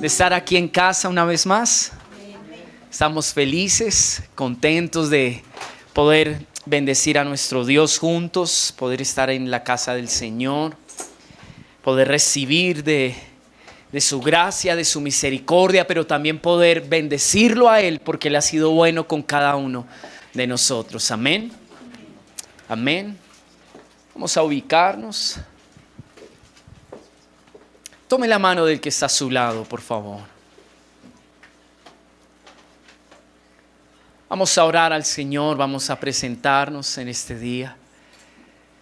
de estar aquí en casa una vez más. Estamos felices, contentos de poder bendecir a nuestro Dios juntos, poder estar en la casa del Señor, poder recibir de su gracia, de su misericordia, pero también poder bendecirlo a Él porque Él ha sido bueno con cada uno de nosotros. Amén. Amén. Vamos a ubicarnos. Tome la mano del que está a su lado, por favor. Vamos a orar al Señor, vamos a presentarnos en este día.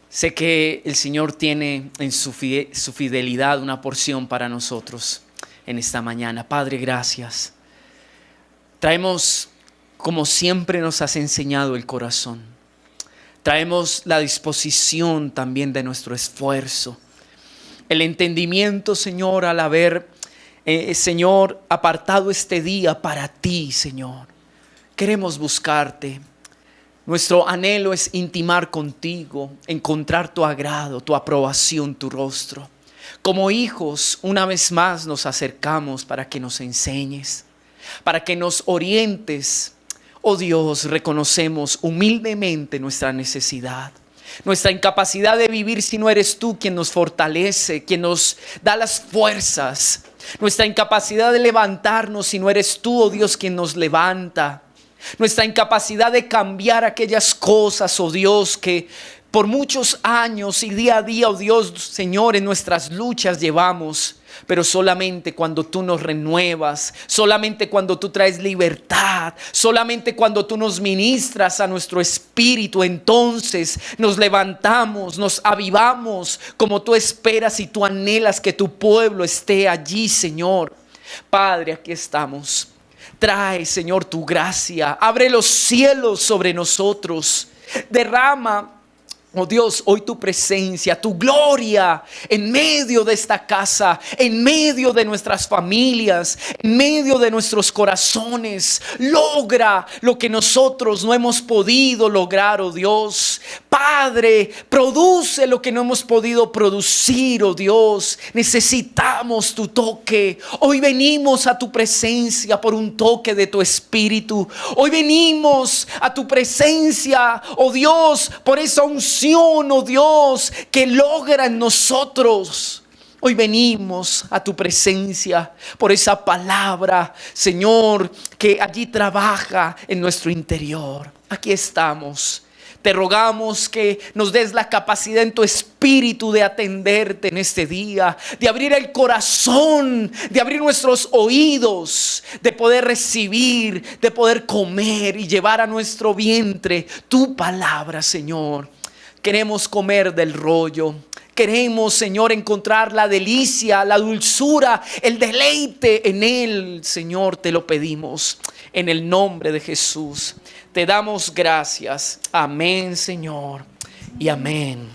Sé que el Señor tiene en su fidelidad una porción para nosotros en esta mañana. Padre, gracias. Traemos, como siempre nos has enseñado, el corazón. Traemos la disposición también de nuestro esfuerzo. El entendimiento, Señor, al haber, Señor, apartado este día para ti, Señor. Queremos buscarte. Nuestro anhelo es intimar contigo, encontrar tu agrado, tu aprobación, tu rostro. Como hijos, una vez más nos acercamos para que nos enseñes, para que nos orientes. Oh Dios, reconocemos humildemente nuestra necesidad, nuestra incapacidad de vivir si no eres tú quien nos fortalece, quien nos da las fuerzas. Nuestra incapacidad de levantarnos si no eres tú, oh Dios, quien nos levanta. Nuestra incapacidad de cambiar aquellas cosas, oh Dios, que por muchos años y día a día, oh Dios, Señor, en nuestras luchas llevamos. Pero solamente cuando tú nos renuevas, solamente cuando tú traes libertad, solamente cuando tú nos ministras a nuestro espíritu, entonces nos levantamos, nos avivamos como tú esperas y tú anhelas que tu pueblo esté allí, Señor. Padre, aquí estamos. Trae, Señor, tu gracia. Abre los cielos sobre nosotros. Derrama, oh Dios, hoy tu presencia, tu gloria en medio de esta casa, en medio de nuestras familias, en medio de nuestros corazones. Logra lo que nosotros no hemos podido lograr, oh Dios. Padre, produce lo que no hemos podido producir, oh Dios. Necesitamos tu toque. Hoy venimos a tu presencia por un toque de tu espíritu. Hoy venimos a tu presencia, oh Dios, por esa unción, oh Dios, que logra en nosotros. Hoy venimos a tu presencia por esa palabra, Señor, que allí trabaja en nuestro interior. Aquí estamos. Te rogamos que nos des la capacidad en tu espíritu de atenderte en este día, de abrir el corazón, de abrir nuestros oídos, de poder recibir, de poder comer y llevar a nuestro vientre tu palabra, Señor. Queremos comer del rollo. Queremos, Señor, encontrar la delicia, la dulzura, el deleite en Él, Señor, te lo pedimos. En el nombre de Jesús, te damos gracias. Amén, Señor, y amén.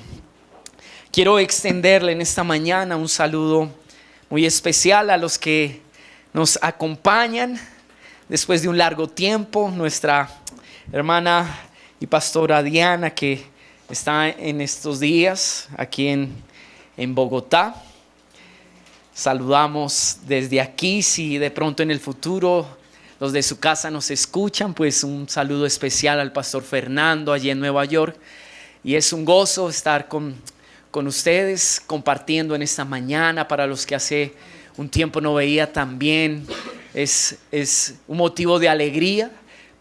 Quiero extenderle en esta mañana un saludo muy especial a los que nos acompañan después de un largo tiempo. Nuestra hermana y pastora Diana, que está en estos días aquí en Bogotá. Saludamos desde aquí. Si de pronto en el futuro los de su casa nos escuchan, pues un saludo especial al pastor Fernando allí en Nueva York. Y es un gozo estar con ustedes compartiendo en esta mañana. Para los que hace un tiempo no veía también, es un motivo de alegría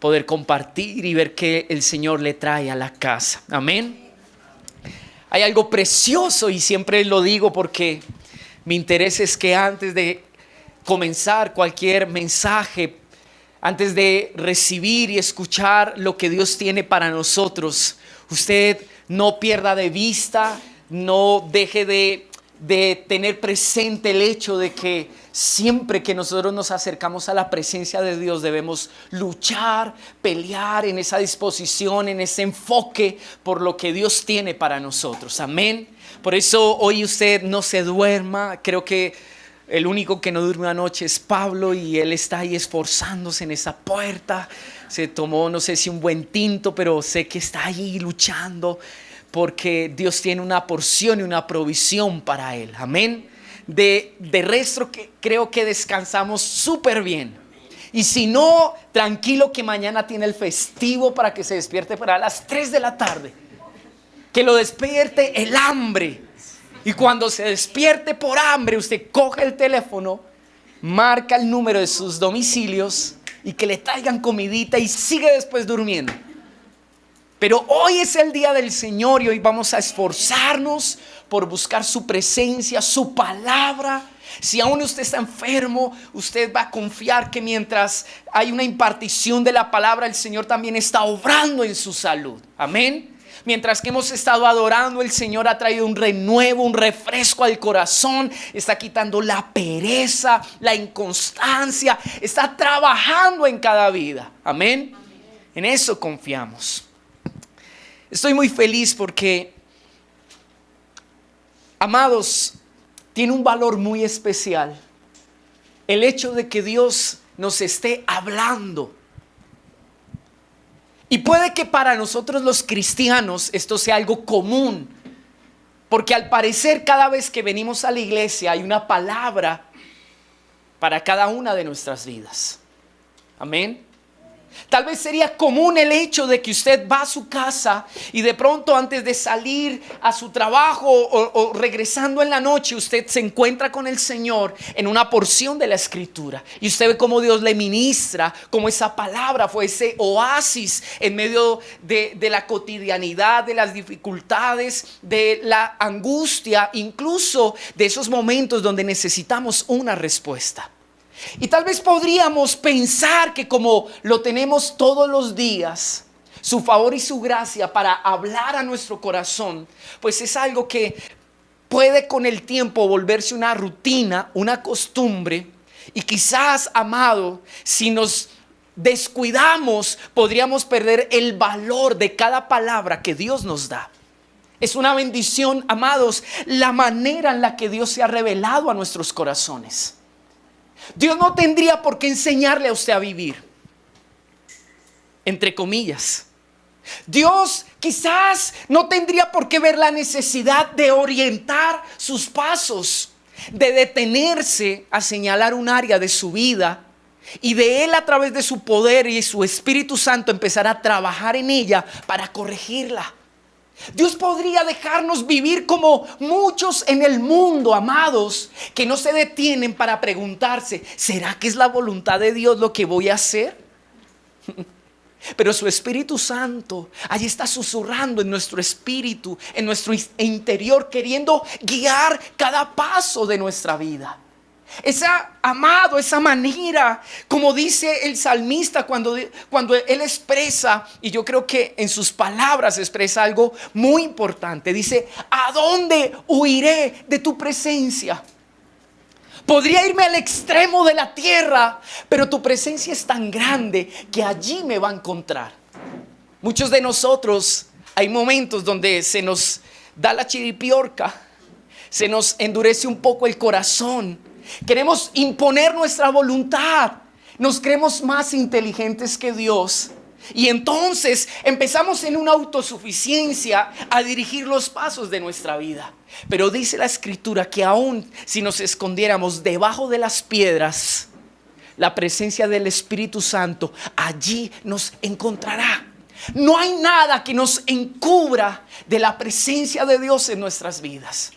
poder compartir y ver que el Señor le trae a la casa. Amén. Hay algo precioso y siempre lo digo porque mi interés es que antes de comenzar cualquier mensaje, antes de recibir y escuchar lo que Dios tiene para nosotros, usted no pierda de vista, no deje de tener presente el hecho de que siempre que nosotros nos acercamos a la presencia de Dios debemos luchar, pelear en esa disposición, en ese enfoque por lo que Dios tiene para nosotros. Amén. Por eso hoy usted no se duerma. Creo que el único que no duerme una noche es Pablo y él está ahí esforzándose en esa puerta. Se tomó, no sé si un buen tinto, pero sé que está ahí luchando porque Dios tiene una porción y una provisión para él. Amén. de resto que creo que descansamos súper bien. Y si no, tranquilo que mañana tiene el festivo para que se despierte para las 3 de la tarde. Que lo despierte el hambre. Y cuando se despierte por hambre, usted coge el teléfono, marca el número de sus domicilios y que le traigan comidita y sigue después durmiendo. Pero hoy es el día del Señor y hoy vamos a esforzarnos por buscar su presencia, su palabra. Si aún usted está enfermo, usted va a confiar que mientras hay una impartición de la palabra, el Señor también está obrando en su salud. Amén. Mientras que hemos estado adorando, el Señor ha traído un renuevo, un refresco al corazón. Está quitando la pereza, la inconstancia. Está trabajando en cada vida. Amén. En eso confiamos. Estoy muy feliz porque, amados, tiene un valor muy especial el hecho de que Dios nos esté hablando. Y puede que para nosotros los cristianos esto sea algo común, porque al parecer cada vez que venimos a la iglesia hay una palabra para cada una de nuestras vidas. Amén. Tal vez sería común el hecho de que usted va a su casa y de pronto antes de salir a su trabajo o regresando en la noche, usted se encuentra con el Señor en una porción de la Escritura. Y usted ve cómo Dios le ministra, cómo esa palabra fue ese oasis en medio de la cotidianidad, de las dificultades, de la angustia, incluso de esos momentos donde necesitamos una respuesta. Y tal vez podríamos pensar que como lo tenemos todos los días, su favor y su gracia para hablar a nuestro corazón, pues es algo que puede con el tiempo volverse una rutina, una costumbre. Y quizás, amado, si nos descuidamos, podríamos perder el valor de cada palabra que Dios nos da. Es una bendición, amados, la manera en la que Dios se ha revelado a nuestros corazones. Dios no tendría por qué enseñarle a usted a vivir, entre comillas. Dios quizás no tendría por qué ver la necesidad de orientar sus pasos, de detenerse a señalar un área de su vida y de Él a través de su poder y su Espíritu Santo empezar a trabajar en ella para corregirla. Dios podría dejarnos vivir como muchos en el mundo, amados, que no se detienen para preguntarse: ¿será que es la voluntad de Dios lo que voy a hacer? Pero su Espíritu Santo allí está susurrando en nuestro espíritu, en nuestro interior, queriendo guiar cada paso de nuestra vida. Esa manera, como dice el salmista cuando él expresa, y yo creo que en sus palabras expresa algo muy importante. Dice: ¿a dónde huiré de tu presencia? Podría irme al extremo de la tierra, pero tu presencia es tan grande que allí me va a encontrar. Muchos de nosotros hay momentos donde se nos da la chiripiorca, se nos endurece un poco el corazón. Queremos imponer nuestra voluntad. Nos creemos más inteligentes que Dios. Y entonces empezamos en una autosuficiencia a dirigir los pasos de nuestra vida. Pero dice la Escritura que aún si nos escondiéramos debajo de las piedras, la presencia del Espíritu Santo allí nos encontrará. No hay nada que nos encubra de la presencia de Dios en nuestras vidas.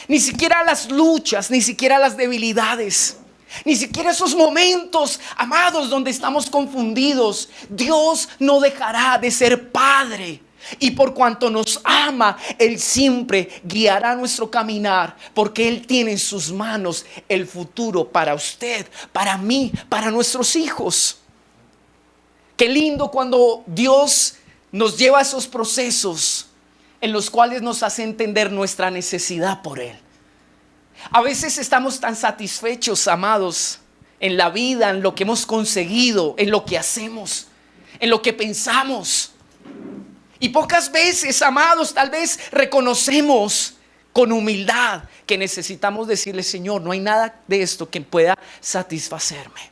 Ni siquiera las luchas, ni siquiera las debilidades, ni siquiera esos momentos, amados, donde estamos confundidos. Dios no dejará de ser Padre. Y por cuanto nos ama, Él siempre guiará nuestro caminar, porque Él tiene en sus manos el futuro para usted, para mí, para nuestros hijos. Qué lindo cuando Dios nos lleva a esos procesos en los cuales nos hace entender nuestra necesidad por Él. A veces estamos tan satisfechos, amados, en la vida, en lo que hemos conseguido, en lo que hacemos, en lo que pensamos. Y pocas veces, amados, tal vez reconocemos con humildad que necesitamos decirle: Señor, no hay nada de esto que pueda satisfacerme.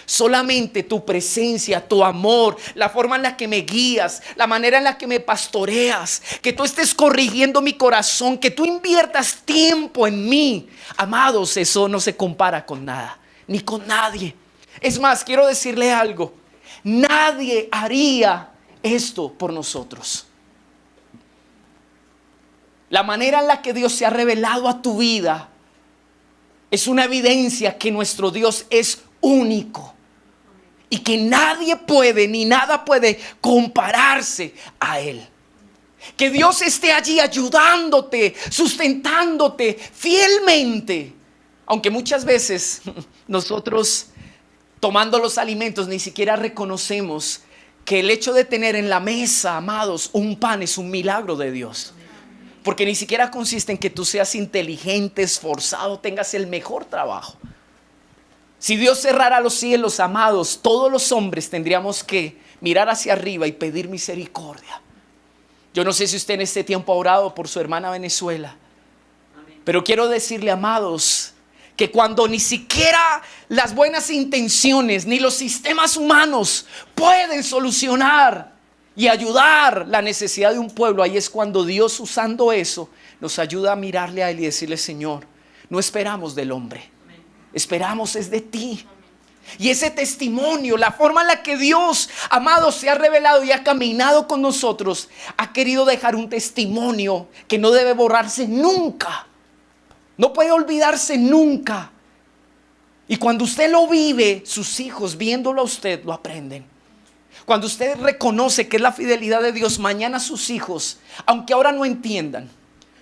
Solamente tu presencia, tu amor, la forma en la que me guías, la manera en la que me pastoreas, que tú estés corrigiendo mi corazón, que tú inviertas tiempo en mí. Amados, eso no se compara con nada, ni con nadie. Es más, quiero decirle algo. Nadie haría esto por nosotros. La manera en la que Dios se ha revelado a tu vida es una evidencia que nuestro Dios es único y que nadie puede ni nada puede compararse a Él. Que Dios esté allí ayudándote, sustentándote fielmente, aunque muchas veces nosotros, tomando los alimentos, ni siquiera reconocemos que el hecho de tener en la mesa, amados, un pan es un milagro de Dios. Porque ni siquiera consiste en que tú seas inteligente, esforzado, tengas el mejor trabajo. Si Dios cerrara los cielos, amados, todos los hombres tendríamos que mirar hacia arriba y pedir misericordia. Yo no sé si usted en este tiempo ha orado por su hermana Venezuela, pero quiero decirle, amados, que cuando ni siquiera las buenas intenciones ni los sistemas humanos pueden solucionar y ayudar la necesidad de un pueblo, ahí es cuando Dios, usando eso, nos ayuda a mirarle a Él y decirle: Señor, no esperamos del hombre, esperamos es de ti. Y ese testimonio, la forma en la que Dios, amado, se ha revelado y ha caminado con nosotros, ha querido dejar un testimonio que no debe borrarse nunca. No puede olvidarse nunca. Y cuando usted lo vive, sus hijos, viéndolo a usted, lo aprenden. Cuando usted reconoce que es la fidelidad de Dios, mañana sus hijos, aunque ahora no entiendan,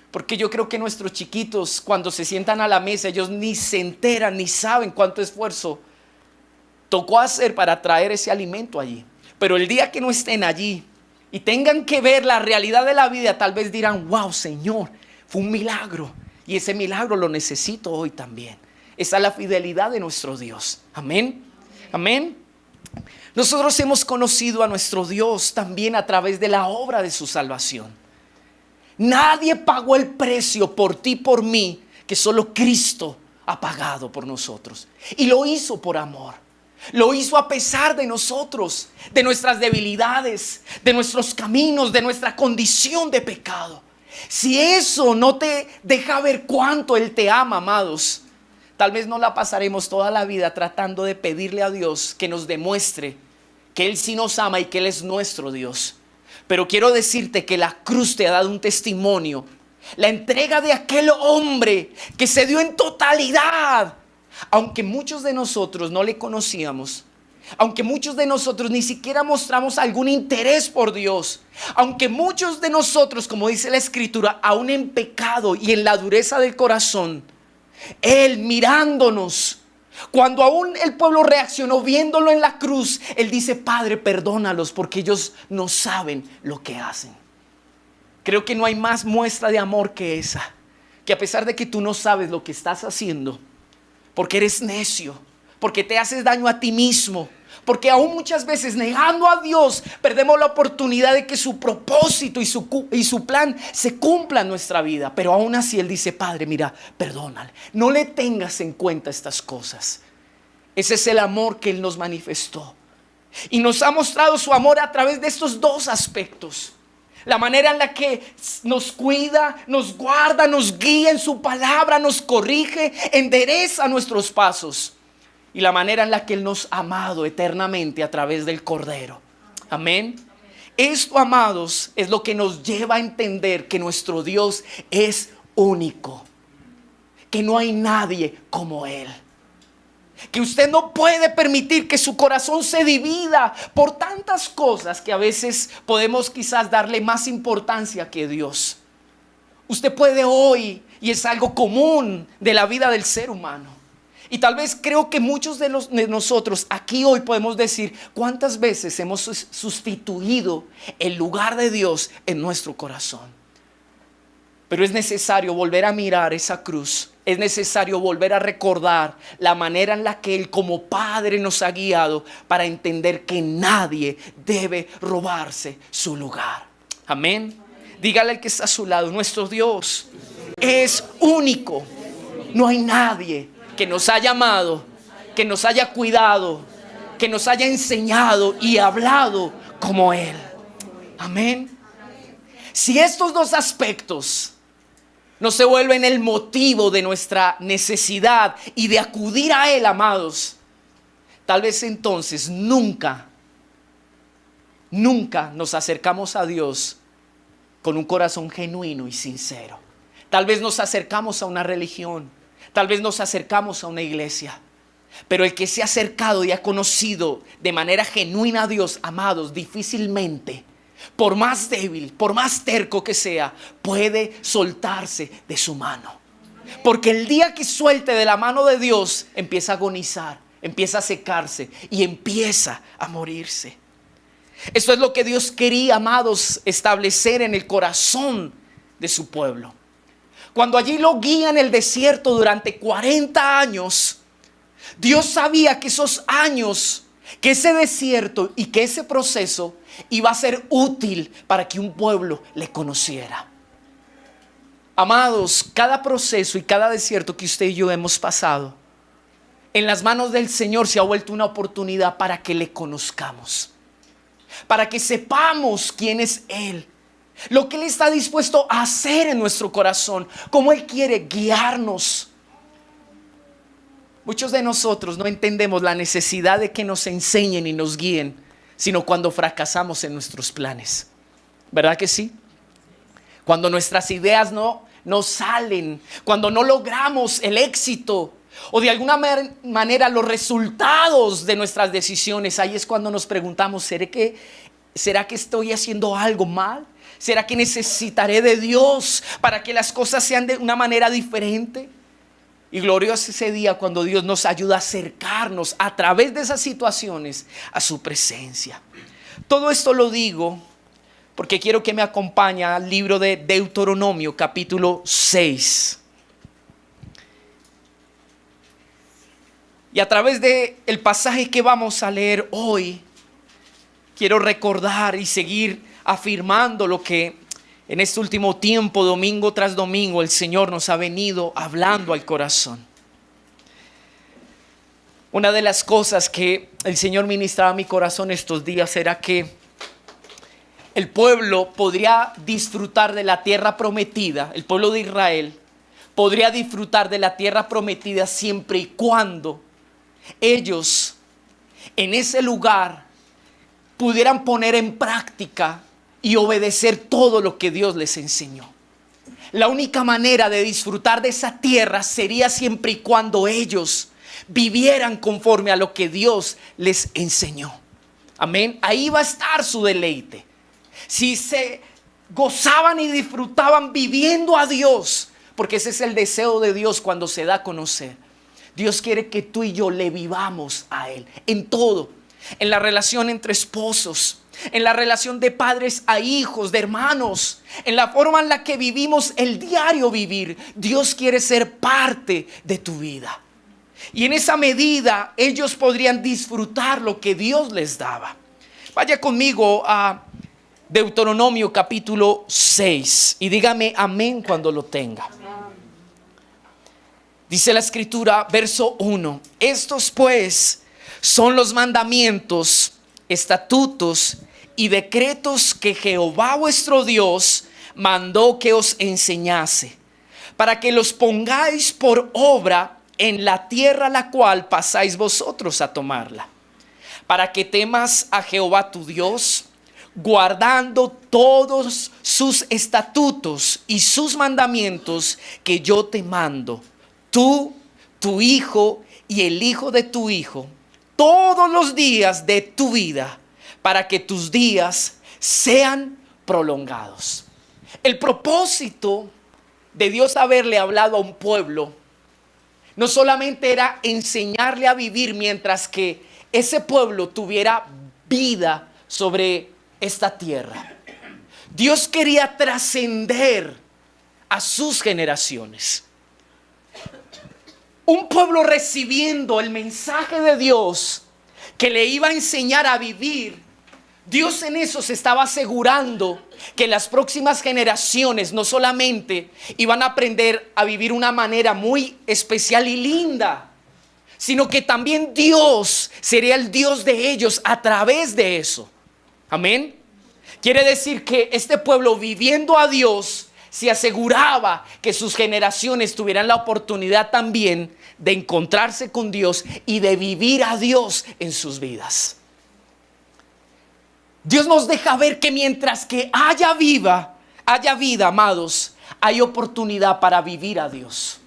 porque yo creo que nuestros chiquitos, cuando se sientan a la mesa, ellos ni se enteran, ni saben cuánto esfuerzo tocó hacer para traer ese alimento allí. Pero el día que no estén allí y tengan que ver la realidad de la vida, tal vez dirán: wow, Señor, fue un milagro. Y ese milagro lo necesito hoy también. Esa es la fidelidad de nuestro Dios. Amén. Amén. Nosotros hemos conocido a nuestro Dios también a través de la obra de su salvación. Nadie pagó el precio por ti, por mí, que solo Cristo ha pagado por nosotros. Y lo hizo por amor. Lo hizo a pesar de nosotros, de nuestras debilidades, de nuestros caminos, de nuestra condición de pecado. Si eso no te deja ver cuánto Él te ama, amados, tal vez no la pasaremos toda la vida tratando de pedirle a Dios que nos demuestre que Él sí nos ama y que Él es nuestro Dios. Pero quiero decirte que la cruz te ha dado un testimonio. La entrega de aquel hombre que se dio en totalidad. Aunque muchos de nosotros no le conocíamos, aunque muchos de nosotros ni siquiera mostramos algún interés por Dios, aunque muchos de nosotros, como dice la Escritura, aún en pecado y en la dureza del corazón, Él mirándonos, cuando aún el pueblo reaccionó viéndolo en la cruz, Él dice: Padre, perdónalos porque ellos no saben lo que hacen. Creo que no hay más muestra de amor que esa, que a pesar de que tú no sabes lo que estás haciendo, porque eres necio, porque te haces daño a ti mismo, porque aún muchas veces negando a Dios perdemos la oportunidad de que su propósito y su plan se cumpla en nuestra vida. Pero aún así Él dice: Padre, mira, perdónale, no le tengas en cuenta estas cosas. Ese es el amor que Él nos manifestó y nos ha mostrado su amor a través de estos dos aspectos. La manera en la que nos cuida, nos guarda, nos guía en su palabra, nos corrige, endereza nuestros pasos. Y la manera en la que Él nos ha amado eternamente a través del Cordero. Amén. Esto, amados, es lo que nos lleva a entender que nuestro Dios es único. Que no hay nadie como Él. Que usted no puede permitir que su corazón se divida por tantas cosas que a veces podemos quizás darle más importancia que Dios. Usted puede hoy, y es algo común de la vida del ser humano, y tal vez creo que muchos de nosotros aquí hoy podemos decir: ¿cuántas veces hemos sustituido el lugar de Dios en nuestro corazón? Pero es necesario volver a mirar esa cruz. Es necesario volver a recordar la manera en la que Él como Padre nos ha guiado para entender que nadie debe robarse su lugar. Amén. Dígale al que está a su lado: nuestro Dios es único. No hay nadie que nos haya amado, que nos haya cuidado, que nos haya enseñado y hablado como Él. Amén. Si estos dos aspectos no se vuelven el motivo de nuestra necesidad y de acudir a Él, amados, tal vez entonces nunca nos acercamos a Dios con un corazón genuino y sincero. Tal vez nos acercamos a una religión, tal vez nos acercamos a una iglesia, pero el que se ha acercado y ha conocido de manera genuina a Dios, amados, difícilmente, por más débil, por más terco que sea, puede soltarse de su mano. Porque el día que suelte de la mano de Dios, empieza a agonizar, empieza a secarse y empieza a morirse. Esto es lo que Dios quería, amados, establecer en el corazón de su pueblo. Cuando allí lo guía en el desierto durante 40 años, Dios sabía que esos años, que ese desierto y que ese proceso iba a ser útil para que un pueblo le conociera. Amados, cada proceso y cada desierto que usted y yo hemos pasado, en las manos del Señor se ha vuelto una oportunidad para que le conozcamos, para que sepamos quién es Él, lo que Él está dispuesto a hacer en nuestro corazón, cómo Él quiere guiarnos. Muchos de nosotros no entendemos la necesidad de que nos enseñen y nos guíen, sino cuando fracasamos en nuestros planes. ¿Verdad que sí? Cuando nuestras ideas no salen, cuando no logramos el éxito o de alguna manera los resultados de nuestras decisiones, ahí es cuando nos preguntamos, ¿será que estoy haciendo algo mal? ¿Será que necesitaré de Dios para que las cosas sean de una manera diferente? Y glorioso ese día cuando Dios nos ayuda a acercarnos a través de esas situaciones a su presencia. Todo esto lo digo porque quiero que me acompañe al libro de Deuteronomio, capítulo 6. Y a través del pasaje que vamos a leer hoy, quiero recordar y seguir afirmando lo que en este último tiempo, domingo tras domingo, el Señor nos ha venido hablando al corazón. Una de las cosas que el Señor ministraba a mi corazón estos días era que el pueblo podría disfrutar de la tierra prometida, el pueblo de Israel podría disfrutar de la tierra prometida siempre y cuando ellos en ese lugar pudieran poner en práctica y obedecer todo lo que Dios les enseñó. La única manera de disfrutar de esa tierra sería siempre y cuando ellos vivieran conforme a lo que Dios les enseñó. Amén. Ahí va a estar su deleite. Si se gozaban y disfrutaban viviendo a Dios, porque ese es el deseo de Dios cuando se da a conocer. Dios quiere que tú y yo le vivamos a Él en todo, en la relación entre esposos, en la relación de padres a hijos, de hermanos, en la forma en la que vivimos el diario vivir. Dios quiere ser parte de tu vida. Y en esa medida ellos podrían disfrutar lo que Dios les daba. Vaya conmigo a Deuteronomio capítulo 6 y dígame amén cuando lo tenga. Dice la escritura, verso 1: estos pues son los mandamientos, estatutos y decretos que Jehová vuestro Dios mandó que os enseñase, para que los pongáis por obra en la tierra la cual pasáis vosotros a tomarla, para que temas a Jehová tu Dios, guardando todos sus estatutos y sus mandamientos que yo te mando, tú, tu hijo y el hijo de tu hijo, todos los días de tu vida, para que tus días sean prolongados. El propósito de Dios haberle hablado a un pueblo no solamente era enseñarle a vivir mientras que ese pueblo tuviera vida sobre esta tierra. Dios quería trascender a sus generaciones. Un pueblo recibiendo el mensaje de Dios que le iba a enseñar a vivir. Dios en eso se estaba asegurando que las próximas generaciones no solamente iban a aprender a vivir una manera muy especial y linda, sino que también Dios sería el Dios de ellos a través de eso. Amén. Quiere decir que este pueblo, viviendo a Dios, se aseguraba que sus generaciones tuvieran la oportunidad también de encontrarse con Dios y de vivir a Dios en sus vidas. Dios nos deja ver que mientras que haya vida, amados, hay oportunidad para vivir a Dios.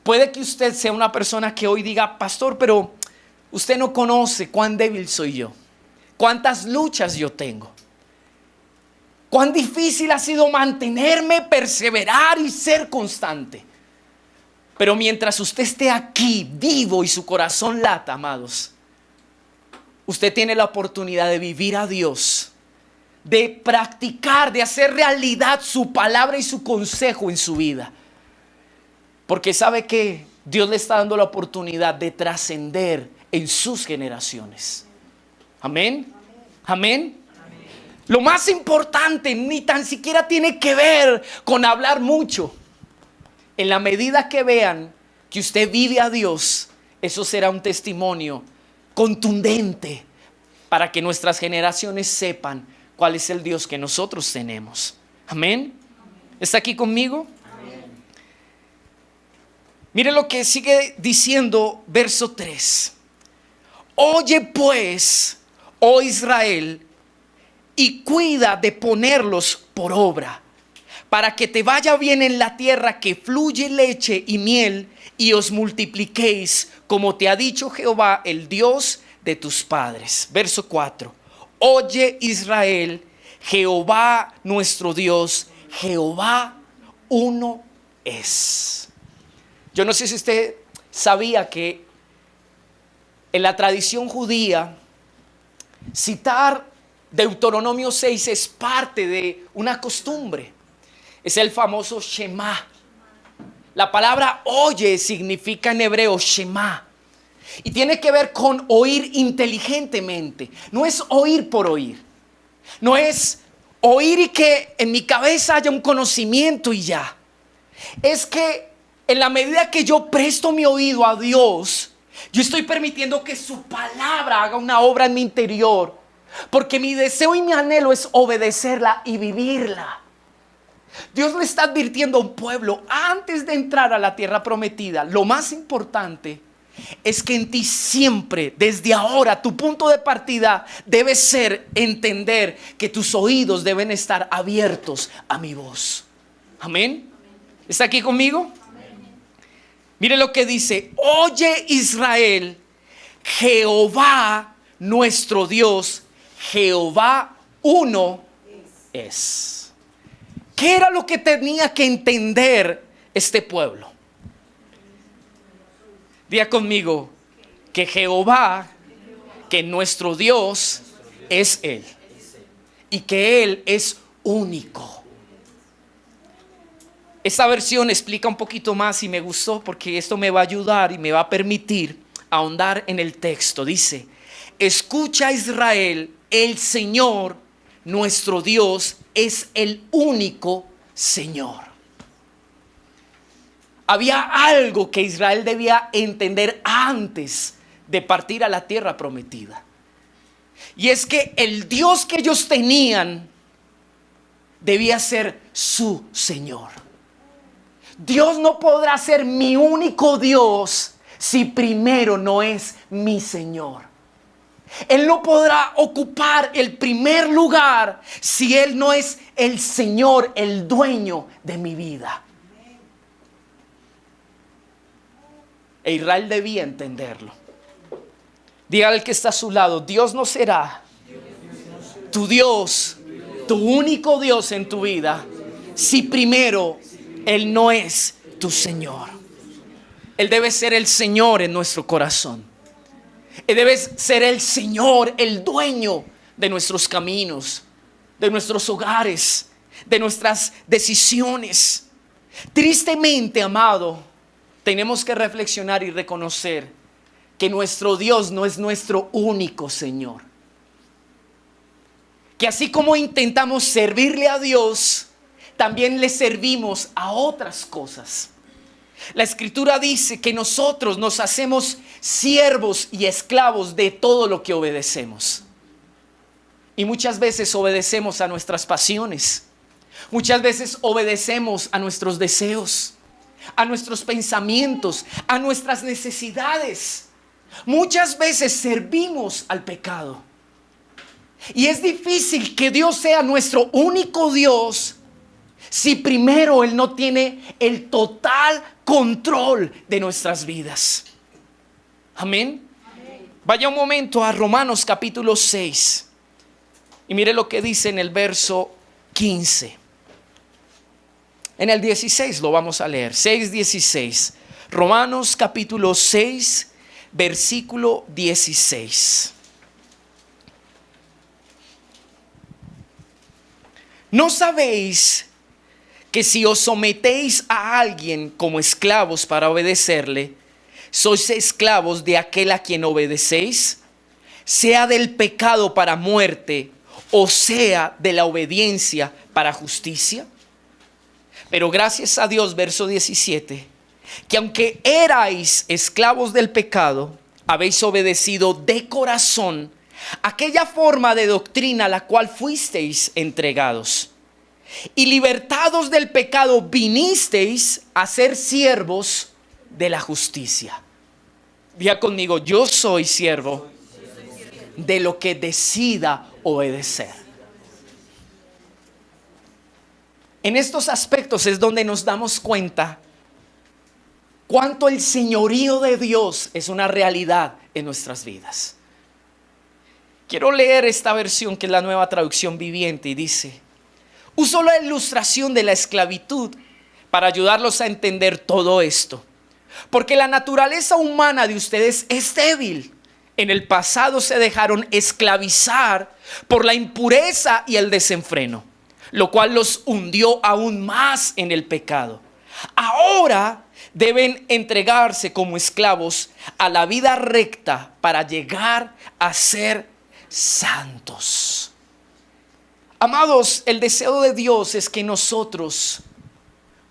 Puede que usted sea una persona que hoy diga: pastor, pero usted no conoce cuán débil soy yo, cuántas luchas yo tengo, cuán difícil ha sido mantenerme, perseverar y ser constante. Pero mientras usted esté aquí vivo y su corazón lata, amados, usted tiene la oportunidad de vivir a Dios, de practicar, de hacer realidad su palabra y su consejo en su vida. Porque sabe que Dios le está dando la oportunidad de trascender en sus generaciones. Amén. Amén. Lo más importante ni tan siquiera tiene que ver con hablar mucho. En la medida que vean que usted vive a Dios, eso será un testimonio contundente para que nuestras generaciones sepan cuál es el Dios que nosotros tenemos. Amén. ¿Está aquí conmigo? Amén. Mire lo que sigue diciendo verso 3. Oye pues, oh Israel, y cuida de ponerlos por obra, para que te vaya bien en la tierra que fluye leche y miel, y os multipliquéis, como te ha dicho Jehová, el Dios de tus padres. Verso 4. Oye Israel, Jehová nuestro Dios, Jehová uno es. Yo no sé si usted sabía que en la tradición judía, citar Deuteronomio 6 es parte de una costumbre. Es el famoso Shema. La palabra oye significa en hebreo Shema. Y tiene que ver con oír inteligentemente. No es oír por oír. No es oír y que en mi cabeza haya un conocimiento y ya. Es que en la medida que yo presto mi oído a Dios, yo estoy permitiendo que su palabra haga una obra en mi interior. Porque mi deseo y mi anhelo es obedecerla y vivirla. Dios le está advirtiendo a un pueblo antes de entrar a la tierra prometida. Lo más importante es que en ti siempre, desde ahora, tu punto de partida debe ser entender que tus oídos deben estar abiertos a mi voz. Amén. ¿Está aquí conmigo? Mire lo que dice: oye Israel, Jehová nuestro Dios, Jehová uno es. ¿Qué era lo que tenía que entender este pueblo? Diga conmigo que Jehová, que nuestro Dios es Él y que Él es único. Esta versión explica un poquito más y me gustó porque esto me va a ayudar y me va a permitir ahondar en el texto. Dice: escucha Israel, el Señor nuestro Dios es el único Señor. Había algo que Israel debía entender antes de partir a la tierra prometida. Y es que el Dios que ellos tenían debía ser su Señor. Dios no podrá ser mi único Dios si primero no es mi Señor. Él no podrá ocupar el primer lugar si Él no es el Señor, el dueño de mi vida. E Israel debía entenderlo. Diga al que está a su lado: Dios no será tu Dios, tu único Dios en tu vida, si primero Él no es tu Señor. Él debe ser el Señor en nuestro corazón. Él debe ser el Señor, el dueño de nuestros caminos, de nuestros hogares, de nuestras decisiones. Tristemente, amado, tenemos que reflexionar y reconocer que nuestro Dios no es nuestro único Señor. Que así como intentamos servirle a Dios, también le servimos a otras cosas. La Escritura dice que nosotros nos hacemos siervos y esclavos de todo lo que obedecemos. Y muchas veces obedecemos a nuestras pasiones. Muchas veces obedecemos a nuestros deseos, a nuestros pensamientos, a nuestras necesidades. Muchas veces servimos al pecado. Y es difícil que Dios sea nuestro único Dios si primero Él no tiene el total control de nuestras vidas. Amén. Vaya un momento a Romanos capítulo 6 y mire lo que dice en el verso 15. En el 16 lo vamos a leer, 6:16. Romanos capítulo 6, versículo 16. ¿No sabéis que si os sometéis a alguien como esclavos para obedecerle, sois esclavos de aquel a quien obedecéis, sea del pecado para muerte o sea de la obediencia para justicia? Pero gracias a Dios, verso 17, que aunque erais esclavos del pecado, habéis obedecido de corazón aquella forma de doctrina a la cual fuisteis entregados. Y libertados del pecado vinisteis a ser siervos de la justicia. Diga conmigo, yo soy siervo de lo que decida obedecer. En estos aspectos es donde nos damos cuenta cuánto el señorío de Dios es una realidad en nuestras vidas. Quiero leer esta versión que es la Nueva Traducción Viviente y dice: uso la ilustración de la esclavitud para ayudarlos a entender todo esto. Porque la naturaleza humana de ustedes es débil. En el pasado se dejaron esclavizar por la impureza y el desenfreno, lo cual los hundió aún más en el pecado. Ahora deben entregarse como esclavos a la vida recta para llegar a ser santos. Amados, el deseo de Dios es que nosotros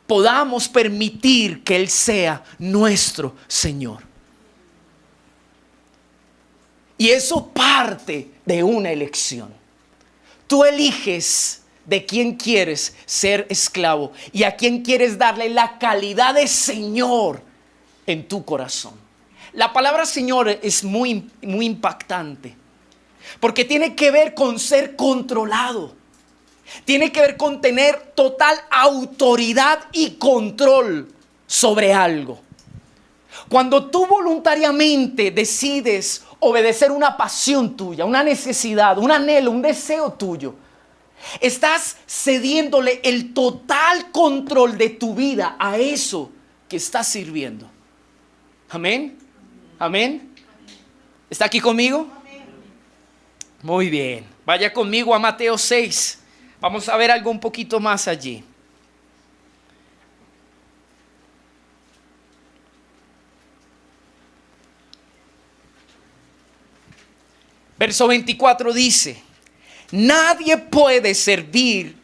podamos permitir que Él sea nuestro Señor. Y eso parte de una elección. Tú eliges de quién quieres ser esclavo y a quién quieres darle la calidad de Señor en tu corazón. La palabra Señor es muy impactante, porque tiene que ver con ser controlado. Tiene que ver con tener total autoridad y control sobre algo. Cuando tú voluntariamente decides obedecer una pasión tuya, una necesidad, un anhelo, un deseo tuyo, estás cediéndole el total control de tu vida a eso que estás sirviendo. Amén. Amén. ¿Está aquí conmigo? Muy bien. Vaya conmigo a Mateo 6. Vamos a ver algo un poquito más allí. Verso 24 dice: nadie puede servir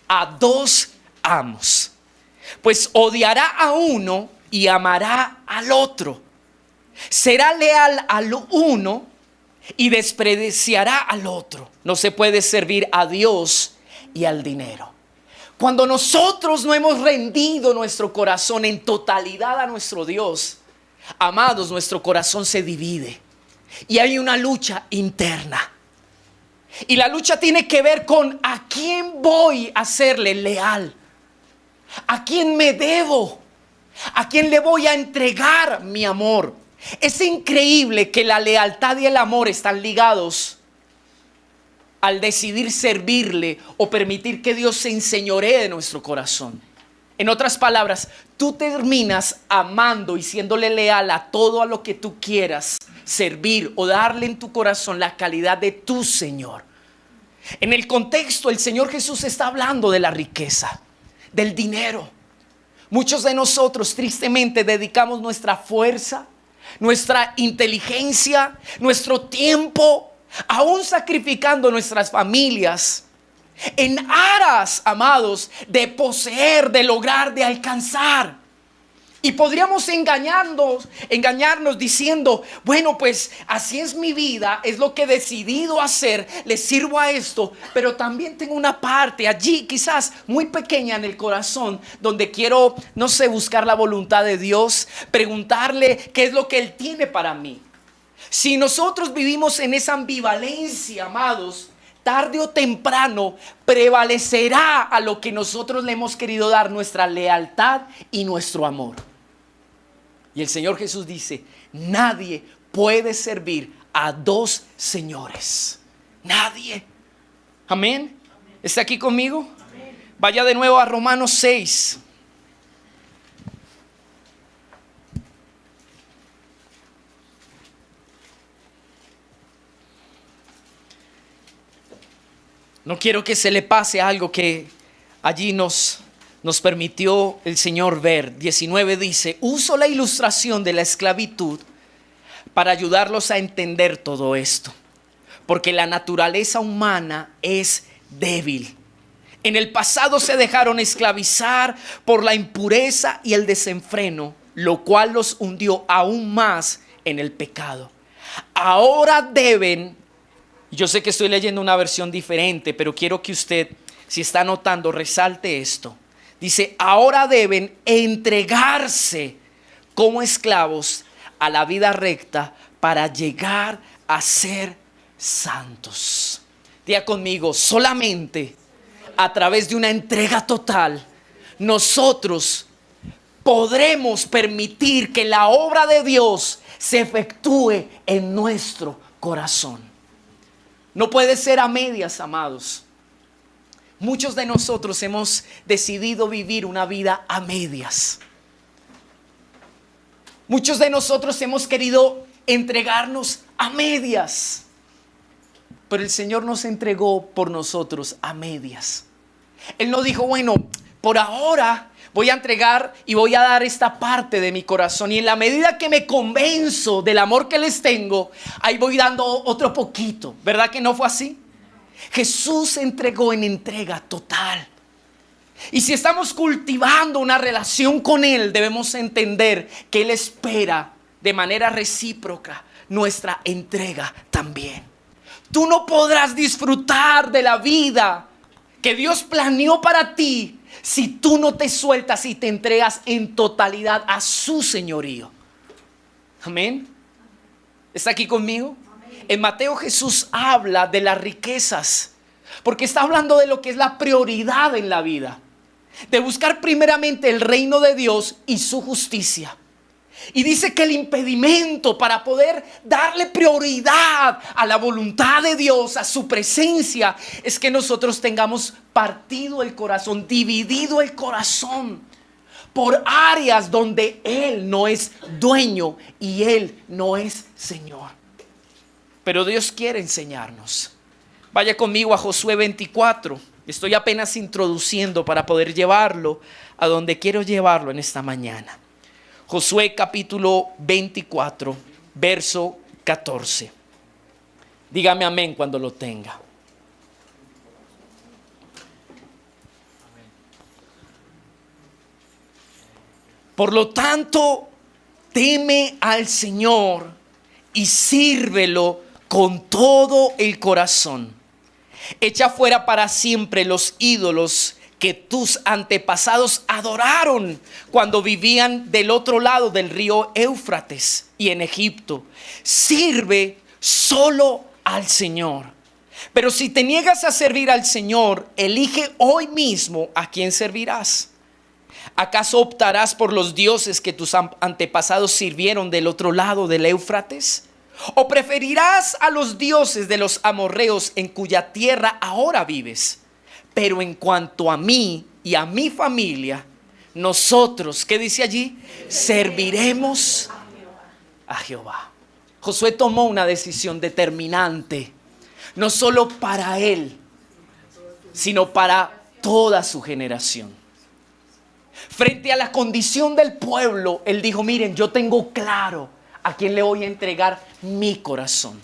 a dos amos, pues odiará a uno y amará al otro. Será leal al uno y despreciará al otro. No se puede servir a Dios y al dinero. Cuando nosotros no hemos rendido nuestro corazón en totalidad a nuestro Dios, amados, nuestro corazón se divide y hay una lucha interna. Y la lucha tiene que ver con a quién voy a serle leal, a quién me debo, a quién le voy a entregar mi amor. Es increíble que la lealtad y el amor están ligados al decidir servirle o permitir que Dios se enseñoree de nuestro corazón. En otras palabras, tú terminas amando y siéndole leal a todo a lo que tú quieras servir o darle en tu corazón la calidad de tu Señor. En el contexto, el Señor Jesús está hablando de la riqueza, del dinero. Muchos de nosotros tristemente dedicamos nuestra fuerza, nuestra inteligencia, nuestro tiempo, aún sacrificando nuestras familias en aras, amados, de poseer, de lograr, de alcanzar. Y podríamos engañarnos diciendo, bueno, pues así es mi vida, es lo que he decidido hacer, le sirvo a esto, pero también tengo una parte allí quizás muy pequeña en el corazón donde quiero, no sé, buscar la voluntad de Dios, preguntarle qué es lo que Él tiene para mí. Si nosotros vivimos en esa ambivalencia, amados, tarde o temprano prevalecerá a lo que nosotros le hemos querido dar nuestra lealtad y nuestro amor. Y el Señor Jesús dice, nadie puede servir a dos señores. Nadie. Amén. ¿Está aquí conmigo? Amén. Vaya de nuevo a Romanos 6. No quiero que se le pase algo que allí nos permitió el Señor ver. 19 dice, uso la ilustración de la esclavitud para ayudarlos a entender todo esto. Porque la naturaleza humana es débil. En el pasado se dejaron esclavizar por la impureza y el desenfreno, lo cual los hundió aún más en el pecado. Ahora deben... Yo sé que estoy leyendo una versión diferente, pero quiero que usted, si está anotando, resalte esto. Dice, ahora deben entregarse como esclavos a la vida recta para llegar a ser santos. Diga conmigo, solamente a través de una entrega total, nosotros podremos permitir que la obra de Dios se efectúe en nuestro corazón. No puede ser a medias, amados. Muchos de nosotros hemos decidido vivir una vida a medias. Muchos de nosotros hemos querido entregarnos a medias. Pero el Señor nos entregó por nosotros a medias. Él no dijo, bueno, por ahora voy a entregar y voy a dar esta parte de mi corazón. Y en la medida que me convenzo del amor que les tengo, ahí voy dando otro poquito. ¿Verdad que no fue así? Jesús se entregó en entrega total. Y si estamos cultivando una relación con Él, debemos entender que Él espera de manera recíproca nuestra entrega también. Tú no podrás disfrutar de la vida que Dios planeó para ti si tú no te sueltas y te entregas en totalidad a su señorío. Amén. ¿Está aquí conmigo? Amén. En Mateo Jesús habla de las riquezas, porque está hablando de lo que es la prioridad en la vida, de buscar primeramente el reino de Dios y su justicia. Y dice que el impedimento para poder darle prioridad a la voluntad de Dios, a su presencia, es que nosotros tengamos partido el corazón, dividido el corazón por áreas donde Él no es dueño y Él no es Señor. Pero Dios quiere enseñarnos. Vaya conmigo a Josué 24. Estoy apenas introduciendo para poder llevarlo a donde quiero llevarlo en esta mañana. Josué capítulo 24, verso 14. Dígame amén cuando lo tenga. Por lo tanto, teme al Señor y sírvelo con todo el corazón. Echa fuera para siempre los ídolos que tus antepasados adoraron cuando vivían del otro lado del río Éufrates y en Egipto. Sirve solo al Señor. Pero si te niegas a servir al Señor, elige hoy mismo a quién servirás. ¿Acaso optarás por los dioses que tus antepasados sirvieron del otro lado del Éufrates? ¿O preferirás a los dioses de los amorreos en cuya tierra ahora vives? Pero en cuanto a mí y a mi familia, nosotros, ¿qué dice allí? Serviremos a Jehová. Josué tomó una decisión determinante, no solo para él, sino para toda su generación. Frente a la condición del pueblo, él dijo, miren, yo tengo claro a quién le voy a entregar mi corazón.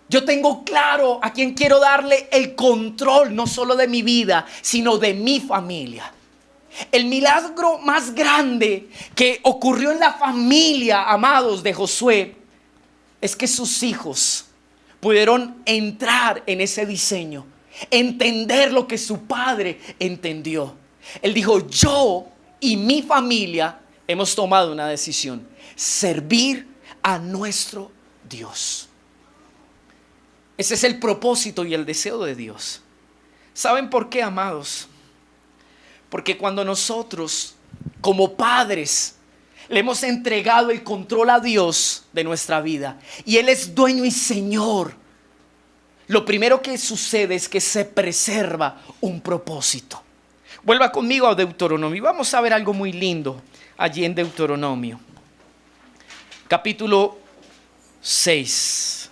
Yo tengo claro a quién quiero darle el control, no solo de mi vida, sino de mi familia. El milagro más grande que ocurrió en la familia, amados, de Josué, es que sus hijos pudieron entrar en ese diseño, entender lo que su padre entendió. Él dijo: yo y mi familia hemos tomado una decisión: servir a nuestro Dios. Ese es el propósito y el deseo de Dios. ¿Saben por qué, amados? Porque cuando nosotros, como padres, le hemos entregado el control a Dios de nuestra vida y Él es dueño y Señor, lo primero que sucede es que se preserva un propósito. Vuelva conmigo a Deuteronomio. Vamos a ver algo muy lindo allí en Deuteronomio. Capítulo 6.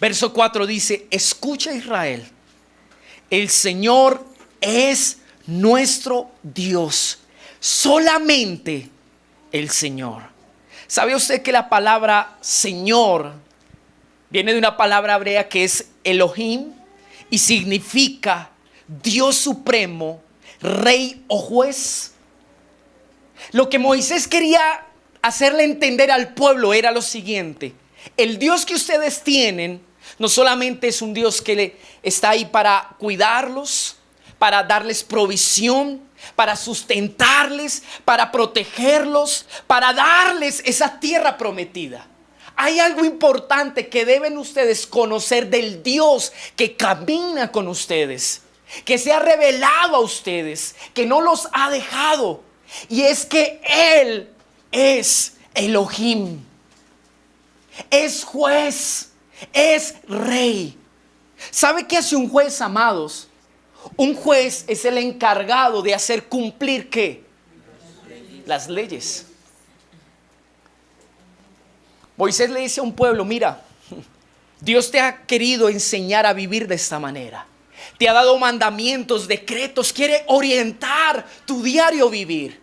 Verso 4 dice: escucha, Israel, el Señor es nuestro Dios, solamente el Señor. ¿Sabe usted que la palabra Señor viene de una palabra hebrea que es Elohim y significa Dios supremo, rey o juez? Lo que Moisés quería hacerle entender al pueblo era lo siguiente: el Dios que ustedes tienen no solamente es un Dios que está ahí para cuidarlos, para darles provisión, para sustentarles, para protegerlos, para darles esa tierra prometida. Hay algo importante que deben ustedes conocer del Dios que camina con ustedes, que se ha revelado a ustedes, que no los ha dejado. Y es que Él es Elohim, es juez, es rey. ¿Sabe qué hace un juez, amados? Un juez es el encargado de hacer cumplir ¿qué? Las leyes. Moisés le dice a un pueblo: mira, Dios te ha querido enseñar a vivir de esta manera. Te ha dado mandamientos, decretos, quiere orientar tu diario vivir.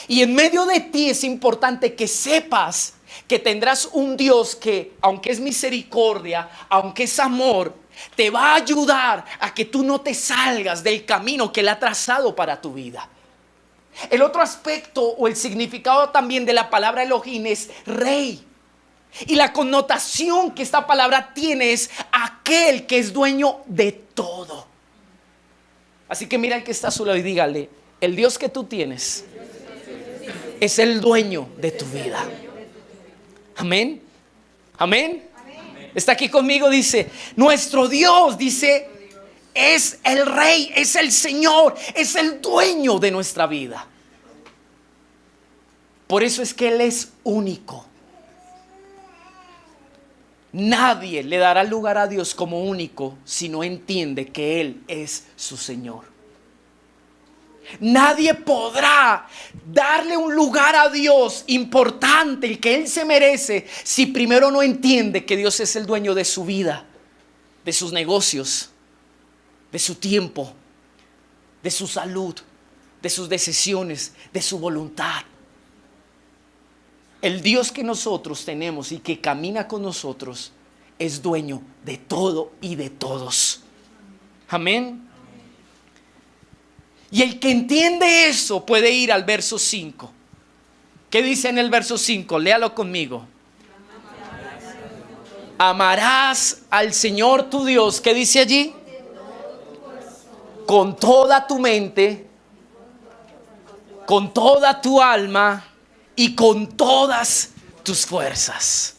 Y en medio de ti es importante que sepas que tendrás un Dios que, aunque es misericordia, aunque es amor, te va a ayudar a que tú no te salgas del camino que Él ha trazado para tu vida. El otro aspecto o el significado también de la palabra Elohim es rey. Y la connotación que esta palabra tiene es aquel que es dueño de todo. Así que mira al que está a su lado y dígale: el Dios que tú tienes es el dueño de tu vida. Amén. Amén. Está aquí conmigo, dice: nuestro Dios, dice, es el rey, es el Señor, es el dueño de nuestra vida. Por eso es que Él es único. Nadie le dará lugar a Dios como único si no entiende que Él es su Señor. Nadie podrá darle un lugar a Dios importante, el que Él se merece, si primero no entiende que Dios es el dueño de su vida, de sus negocios, de su tiempo, de su salud, de sus decisiones, de su voluntad. El Dios que nosotros tenemos y que camina con nosotros es dueño de todo y de todos. Amén. Y el que entiende eso puede ir al verso 5. ¿Qué dice en el verso 5? Léalo conmigo. Amarás al Señor tu Dios. ¿Qué dice allí? Con toda tu mente, con toda tu alma y con todas tus fuerzas.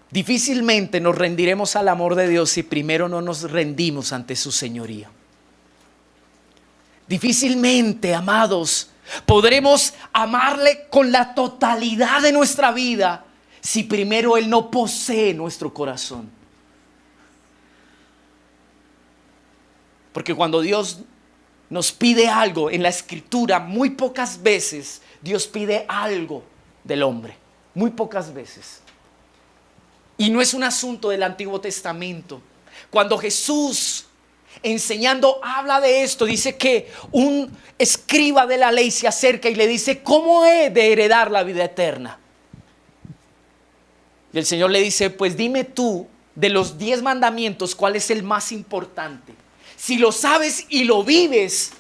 Difícilmente nos rendiremos al amor de Dios si primero no nos rendimos ante su señoría. Difícilmente, amados, podremos amarle con la totalidad de nuestra vida si primero Él no posee nuestro corazón. Porque cuando Dios nos pide algo en la Escritura, muy pocas veces Dios pide algo del hombre. Muy pocas veces. Y no es un asunto del Antiguo Testamento. Cuando Jesús, enseñando, habla de esto, dice que un escriba de la ley se acerca y le dice: ¿cómo he de heredar la vida eterna? Y el Señor le dice, pues dime tú, de los 10 mandamientos, ¿cuál es el más importante? Si lo sabes y lo vives,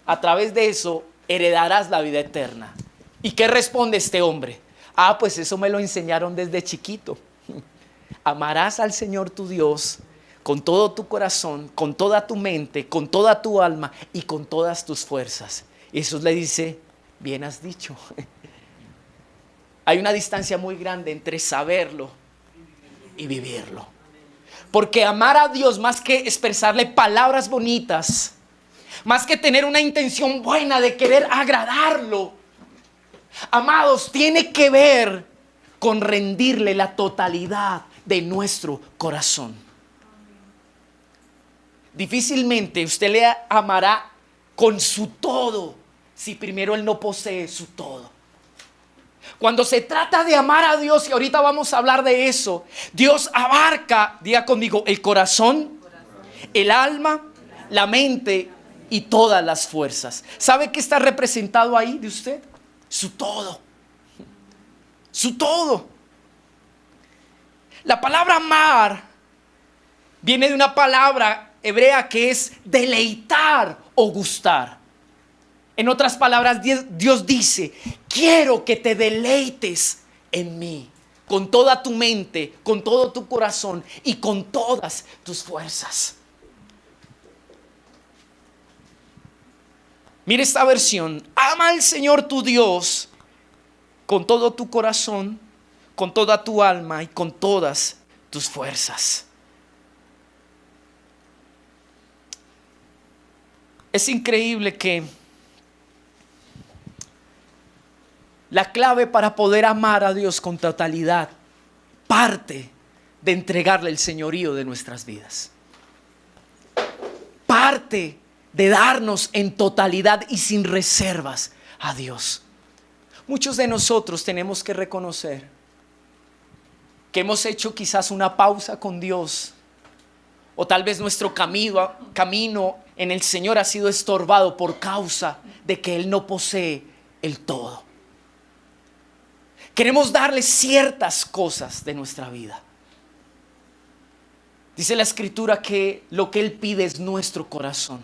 a través de eso heredarás la vida eterna. ¿Y qué responde este hombre? Pues eso me lo enseñaron desde chiquito. Amarás al Señor tu Dios con todo tu corazón, con toda tu mente, con toda tu alma y con todas tus fuerzas. Y Jesús le dice, bien has dicho. Hay una distancia muy grande entre saberlo y vivirlo. Porque amar a Dios, más que expresarle palabras bonitas, más que tener una intención buena de querer agradarlo, amados, tiene que ver con rendirle la totalidad de nuestro corazón. Difícilmente usted le amará con su todo si primero él no posee su todo. Cuando se trata de amar a Dios, y ahorita vamos a hablar de eso, Dios abarca, diga conmigo, el corazón, el alma, la mente y todas las fuerzas. ¿Sabe qué está representado ahí de usted? Su todo. Su todo. La palabra amar viene de una palabra hebrea que es deleitar o gustar. En otras palabras, Dios dice, quiero que te deleites en mí, con toda tu mente, con todo tu corazón y con todas tus fuerzas. Mire esta versión, ama al Señor tu Dios con todo tu corazón, con toda tu alma y con todas tus fuerzas. Es increíble que la clave para poder amar a Dios con totalidad parte de entregarle el señorío de nuestras vidas. Parte de darnos en totalidad y sin reservas a Dios. Muchos de nosotros tenemos que reconocer que hemos hecho quizás una pausa con Dios, o tal vez nuestro camino en el Señor ha sido estorbado por causa de que Él no posee el todo. Queremos darle ciertas cosas de nuestra vida. Dice la Escritura que lo que Él pide es nuestro corazón.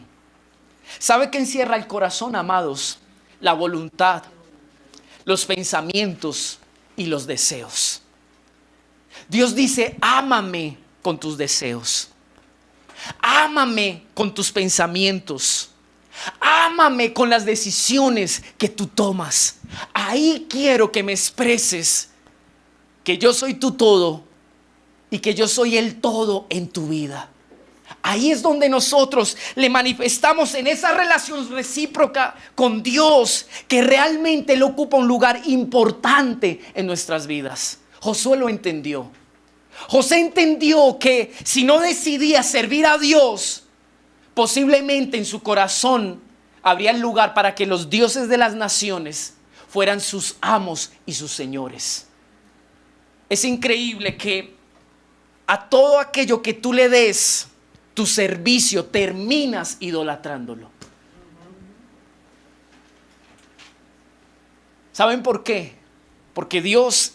¿Sabe qué encierra el corazón, amados? La voluntad, los pensamientos y los deseos. Dios dice, ámame con tus deseos. Ámame con tus pensamientos. Ámame con las decisiones que tú tomas. Ahí quiero que me expreses que yo soy tu todo y que yo soy el todo en tu vida. Ahí es donde nosotros le manifestamos en esa relación recíproca con Dios, que realmente le ocupa un lugar importante en nuestras vidas. Josué lo entendió. José entendió que si no decidía servir a Dios, posiblemente en su corazón habría lugar para que los dioses de las naciones fueran sus amos y sus señores. Es increíble que a todo aquello que tú le des tu servicio, terminas idolatrándolo. ¿Saben por qué? Porque Dios,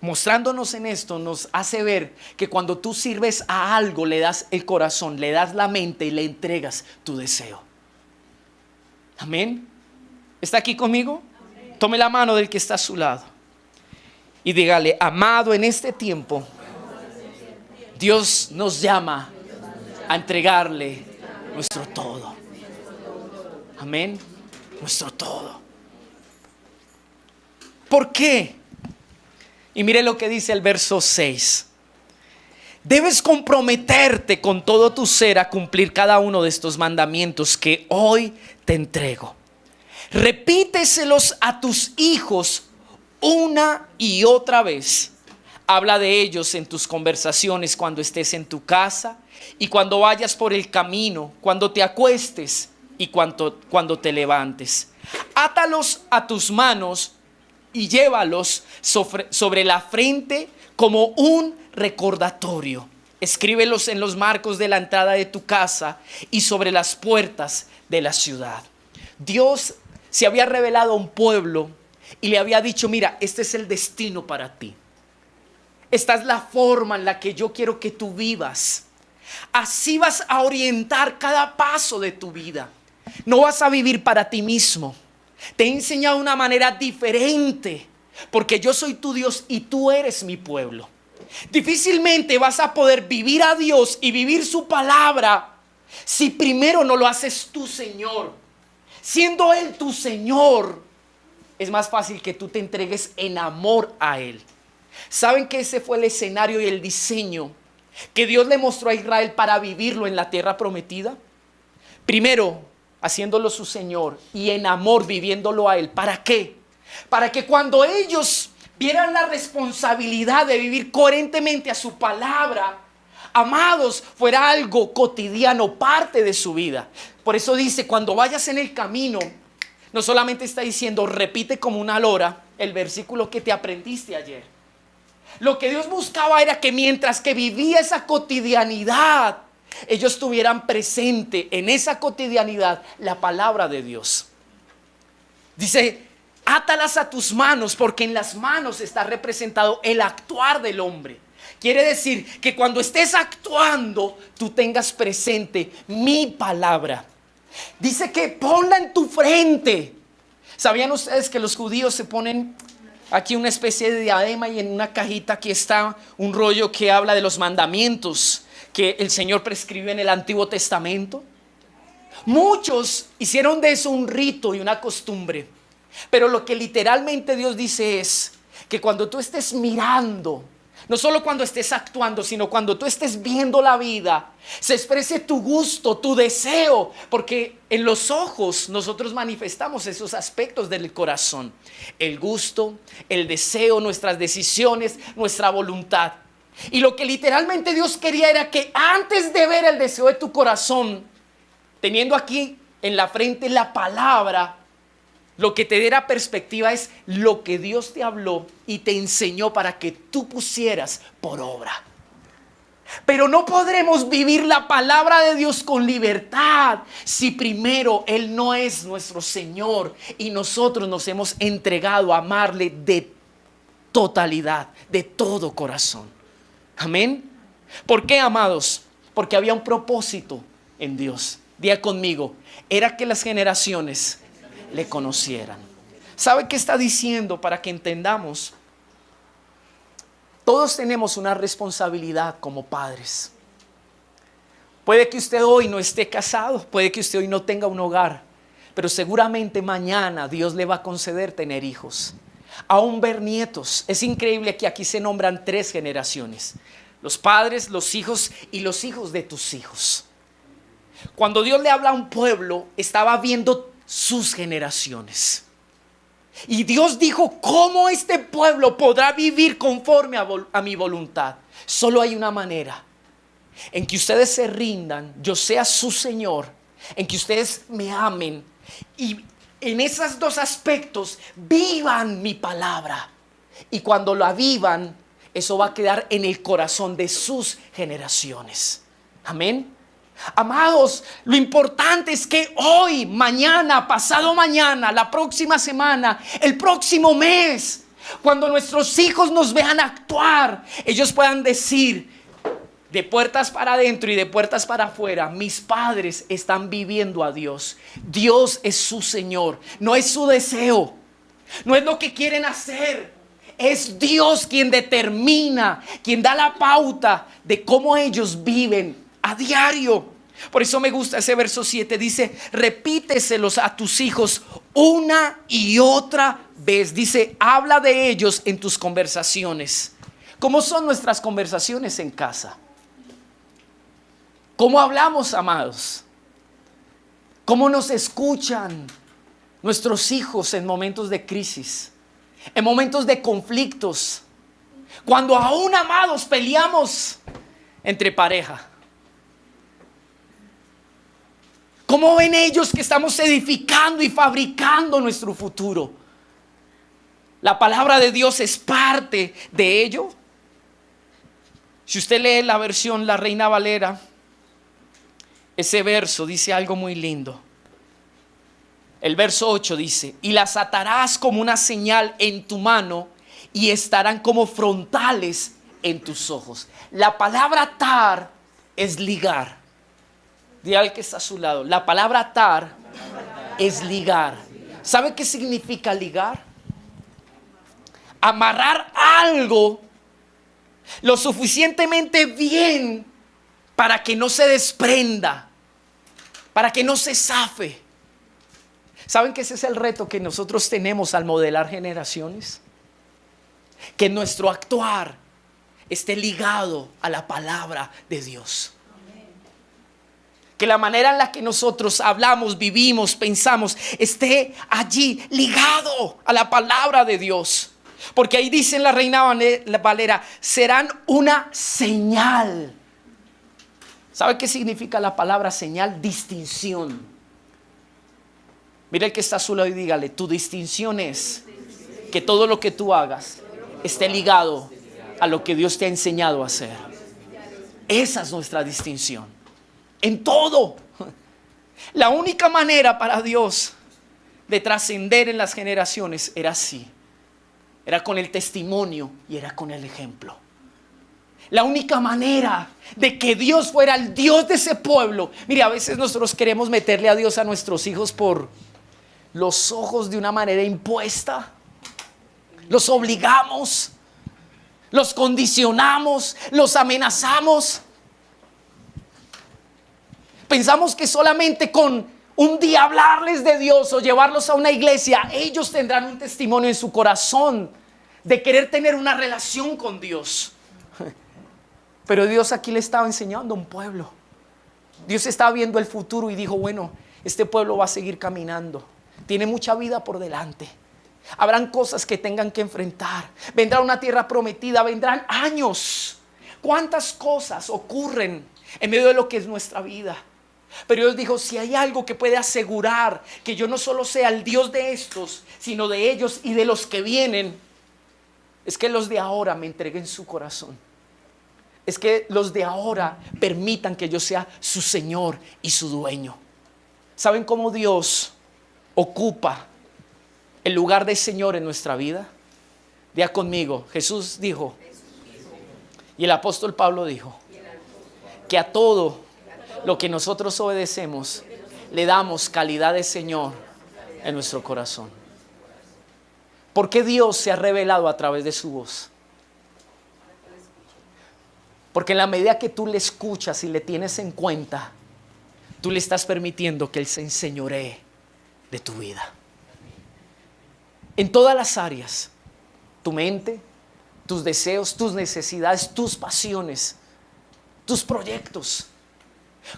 mostrándonos en esto, nos hace ver que cuando tú sirves a algo, le das el corazón, le das la mente y le entregas tu deseo. Amén. ¿Está aquí conmigo? Amén. Tome la mano del que está a su lado y dígale, amado, en este tiempo Dios nos llama a entregarle nuestro todo. Amén. Nuestro todo. ¿Por qué? Y mire lo que dice el verso 6. Debes comprometerte con todo tu ser a cumplir cada uno de estos mandamientos que hoy te entrego. Repíteselos a tus hijos una y otra vez. Habla de ellos en tus conversaciones cuando estés en tu casa y cuando vayas por el camino, cuando te acuestes y cuando te levantes. Átalos a tus manos y llévalos sobre la frente como un recordatorio. Escríbelos en los marcos de la entrada de tu casa y sobre las puertas de la ciudad. Dios se había revelado a un pueblo y le había dicho, mira, este es el destino para ti. Esta es la forma en la que yo quiero que tú vivas. Así vas a orientar cada paso de tu vida. No vas a vivir para ti mismo. Te he enseñado una manera diferente, porque yo soy tu Dios y tú eres mi pueblo. Difícilmente vas a poder vivir a Dios y vivir su palabra si primero no lo haces tu Señor. Siendo Él tu Señor, es más fácil que tú te entregues en amor a Él. ¿Saben que ese fue el escenario y el diseño que Dios le mostró a Israel para vivirlo en la tierra prometida? Primero, haciéndolo su Señor y en amor viviéndolo a Él. ¿Para qué? Para que cuando ellos vieran la responsabilidad de vivir coherentemente a su palabra, amados, fuera algo cotidiano, parte de su vida. Por eso dice, cuando vayas en el camino, no solamente está diciendo, repite como una lora el versículo que te aprendiste ayer. Lo que Dios buscaba era que mientras que vivía esa cotidianidad, ellos tuvieran presente en esa cotidianidad la palabra de Dios. Dice, átalas a tus manos, porque en las manos está representado el actuar del hombre. Quiere decir que cuando estés actuando, tú tengas presente mi palabra. Dice que ponla en tu frente. ¿Sabían ustedes que los judíos se ponen aquí una especie de diadema y en una cajita aquí está un rollo que habla de los mandamientos que el Señor prescribió en el Antiguo Testamento? Muchos hicieron de eso un rito y una costumbre, pero lo que literalmente Dios dice es que cuando tú estés mirando, no solo cuando estés actuando, sino cuando tú estés viendo la vida, se exprese tu gusto, tu deseo, porque en los ojos nosotros manifestamos esos aspectos del corazón: el gusto, el deseo, nuestras decisiones, nuestra voluntad. Y lo que literalmente Dios quería era que antes de ver el deseo de tu corazón, teniendo aquí en la frente la palabra, lo que te diera perspectiva es lo que Dios te habló y te enseñó para que tú pusieras por obra. Pero no podremos vivir la palabra de Dios con libertad si primero Él no es nuestro Señor y nosotros nos hemos entregado a amarle de totalidad, de todo corazón. Amén. ¿Por qué, amados? Porque había un propósito en Dios. Diga conmigo, era que las generaciones le conocieran. ¿Sabe qué está diciendo para que entendamos? Todos tenemos una responsabilidad como padres. Puede que usted hoy no esté casado, puede que usted hoy no tenga un hogar, pero seguramente mañana Dios le va a conceder tener hijos, aún ver nietos. Es increíble que aquí se nombran 3 generaciones: los padres, los hijos y los hijos de tus hijos. Cuando Dios le habla a un pueblo, estaba viendo sus generaciones. Y Dios dijo, ¿cómo este pueblo podrá vivir conforme a mi voluntad? Solo hay una manera: en que ustedes se rindan, yo sea su Señor, en que ustedes me amen y en esos 2 aspectos vivan mi palabra. Y cuando la vivan, eso va a quedar en el corazón de sus generaciones. Amén. Amados, lo importante es que hoy, mañana, pasado mañana, la próxima semana, el próximo mes, cuando nuestros hijos nos vean actuar, ellos puedan decir de puertas para adentro y de puertas para afuera: mis padres están viviendo a Dios. Dios es su Señor, no es su deseo, no es lo que quieren hacer. Es Dios quien determina, quien da la pauta de cómo ellos viven a diario. Por eso me gusta ese verso 7, dice, repíteselos a tus hijos una y otra vez. Dice, habla de ellos en tus conversaciones. ¿Cómo son nuestras conversaciones en casa? ¿Cómo hablamos, amados? ¿Cómo nos escuchan nuestros hijos en momentos de crisis, en momentos de conflictos, cuando aún, amados, peleamos entre pareja? ¿Cómo ven ellos que estamos edificando y fabricando nuestro futuro? La palabra de Dios es parte de ello. Si usted lee la versión La Reina Valera, ese verso dice algo muy lindo. El verso 8 dice, y las atarás como una señal en tu mano y estarán como frontales en tus ojos. La palabra atar es ligar. Dile al que está a su lado, la palabra atar es ligar. ¿Sabe qué significa ligar? Amarrar algo lo suficientemente bien para que no se desprenda, para que no se zafe. ¿Saben que ese es el reto que nosotros tenemos al modelar generaciones? Que nuestro actuar esté ligado a la palabra de Dios. Que la manera en la que nosotros hablamos, vivimos, pensamos, esté allí ligado a la palabra de Dios. Porque ahí dice en la Reina Valera, serán una señal. ¿Sabe qué significa la palabra señal? Distinción. Mira el que está a su lado y dígale, tu distinción es que todo lo que tú hagas esté ligado a lo que Dios te ha enseñado a hacer. Esa es nuestra distinción. En todo. La única manera para Dios de trascender en las generaciones era así. Era con el testimonio y era con el ejemplo. La única manera de que Dios fuera el Dios de ese pueblo. Mire, a veces nosotros queremos meterle a Dios a nuestros hijos por los ojos de una manera impuesta. Los obligamos, los condicionamos, los amenazamos. Pensamos que solamente con un día hablarles de Dios o llevarlos a una iglesia, ellos tendrán un testimonio en su corazón de querer tener una relación con Dios. Pero Dios aquí le estaba enseñando a un pueblo. Dios estaba viendo el futuro y dijo, bueno, este pueblo va a seguir caminando. Tiene mucha vida por delante. Habrán cosas que tengan que enfrentar. Vendrá una tierra prometida, vendrán años. ¿Cuántas cosas ocurren en medio de lo que es nuestra vida? Pero Dios dijo, si hay algo que puede asegurar que yo no solo sea el Dios de estos, sino de ellos y de los que vienen, es que los de ahora me entreguen su corazón. Es que los de ahora permitan que yo sea su Señor y su dueño. ¿Saben cómo Dios ocupa el lugar de Señor en nuestra vida? Diga conmigo, Jesús dijo, y el apóstol Pablo dijo, que a todo lo que nosotros obedecemos le damos calidad de Señor en nuestro corazón. ¿Por qué Dios se ha revelado a través de su voz? Porque en la medida que tú le escuchas y le tienes en cuenta, tú le estás permitiendo que Él se enseñoree de tu vida. En todas las áreas, tu mente, tus deseos, tus necesidades, tus pasiones, tus proyectos.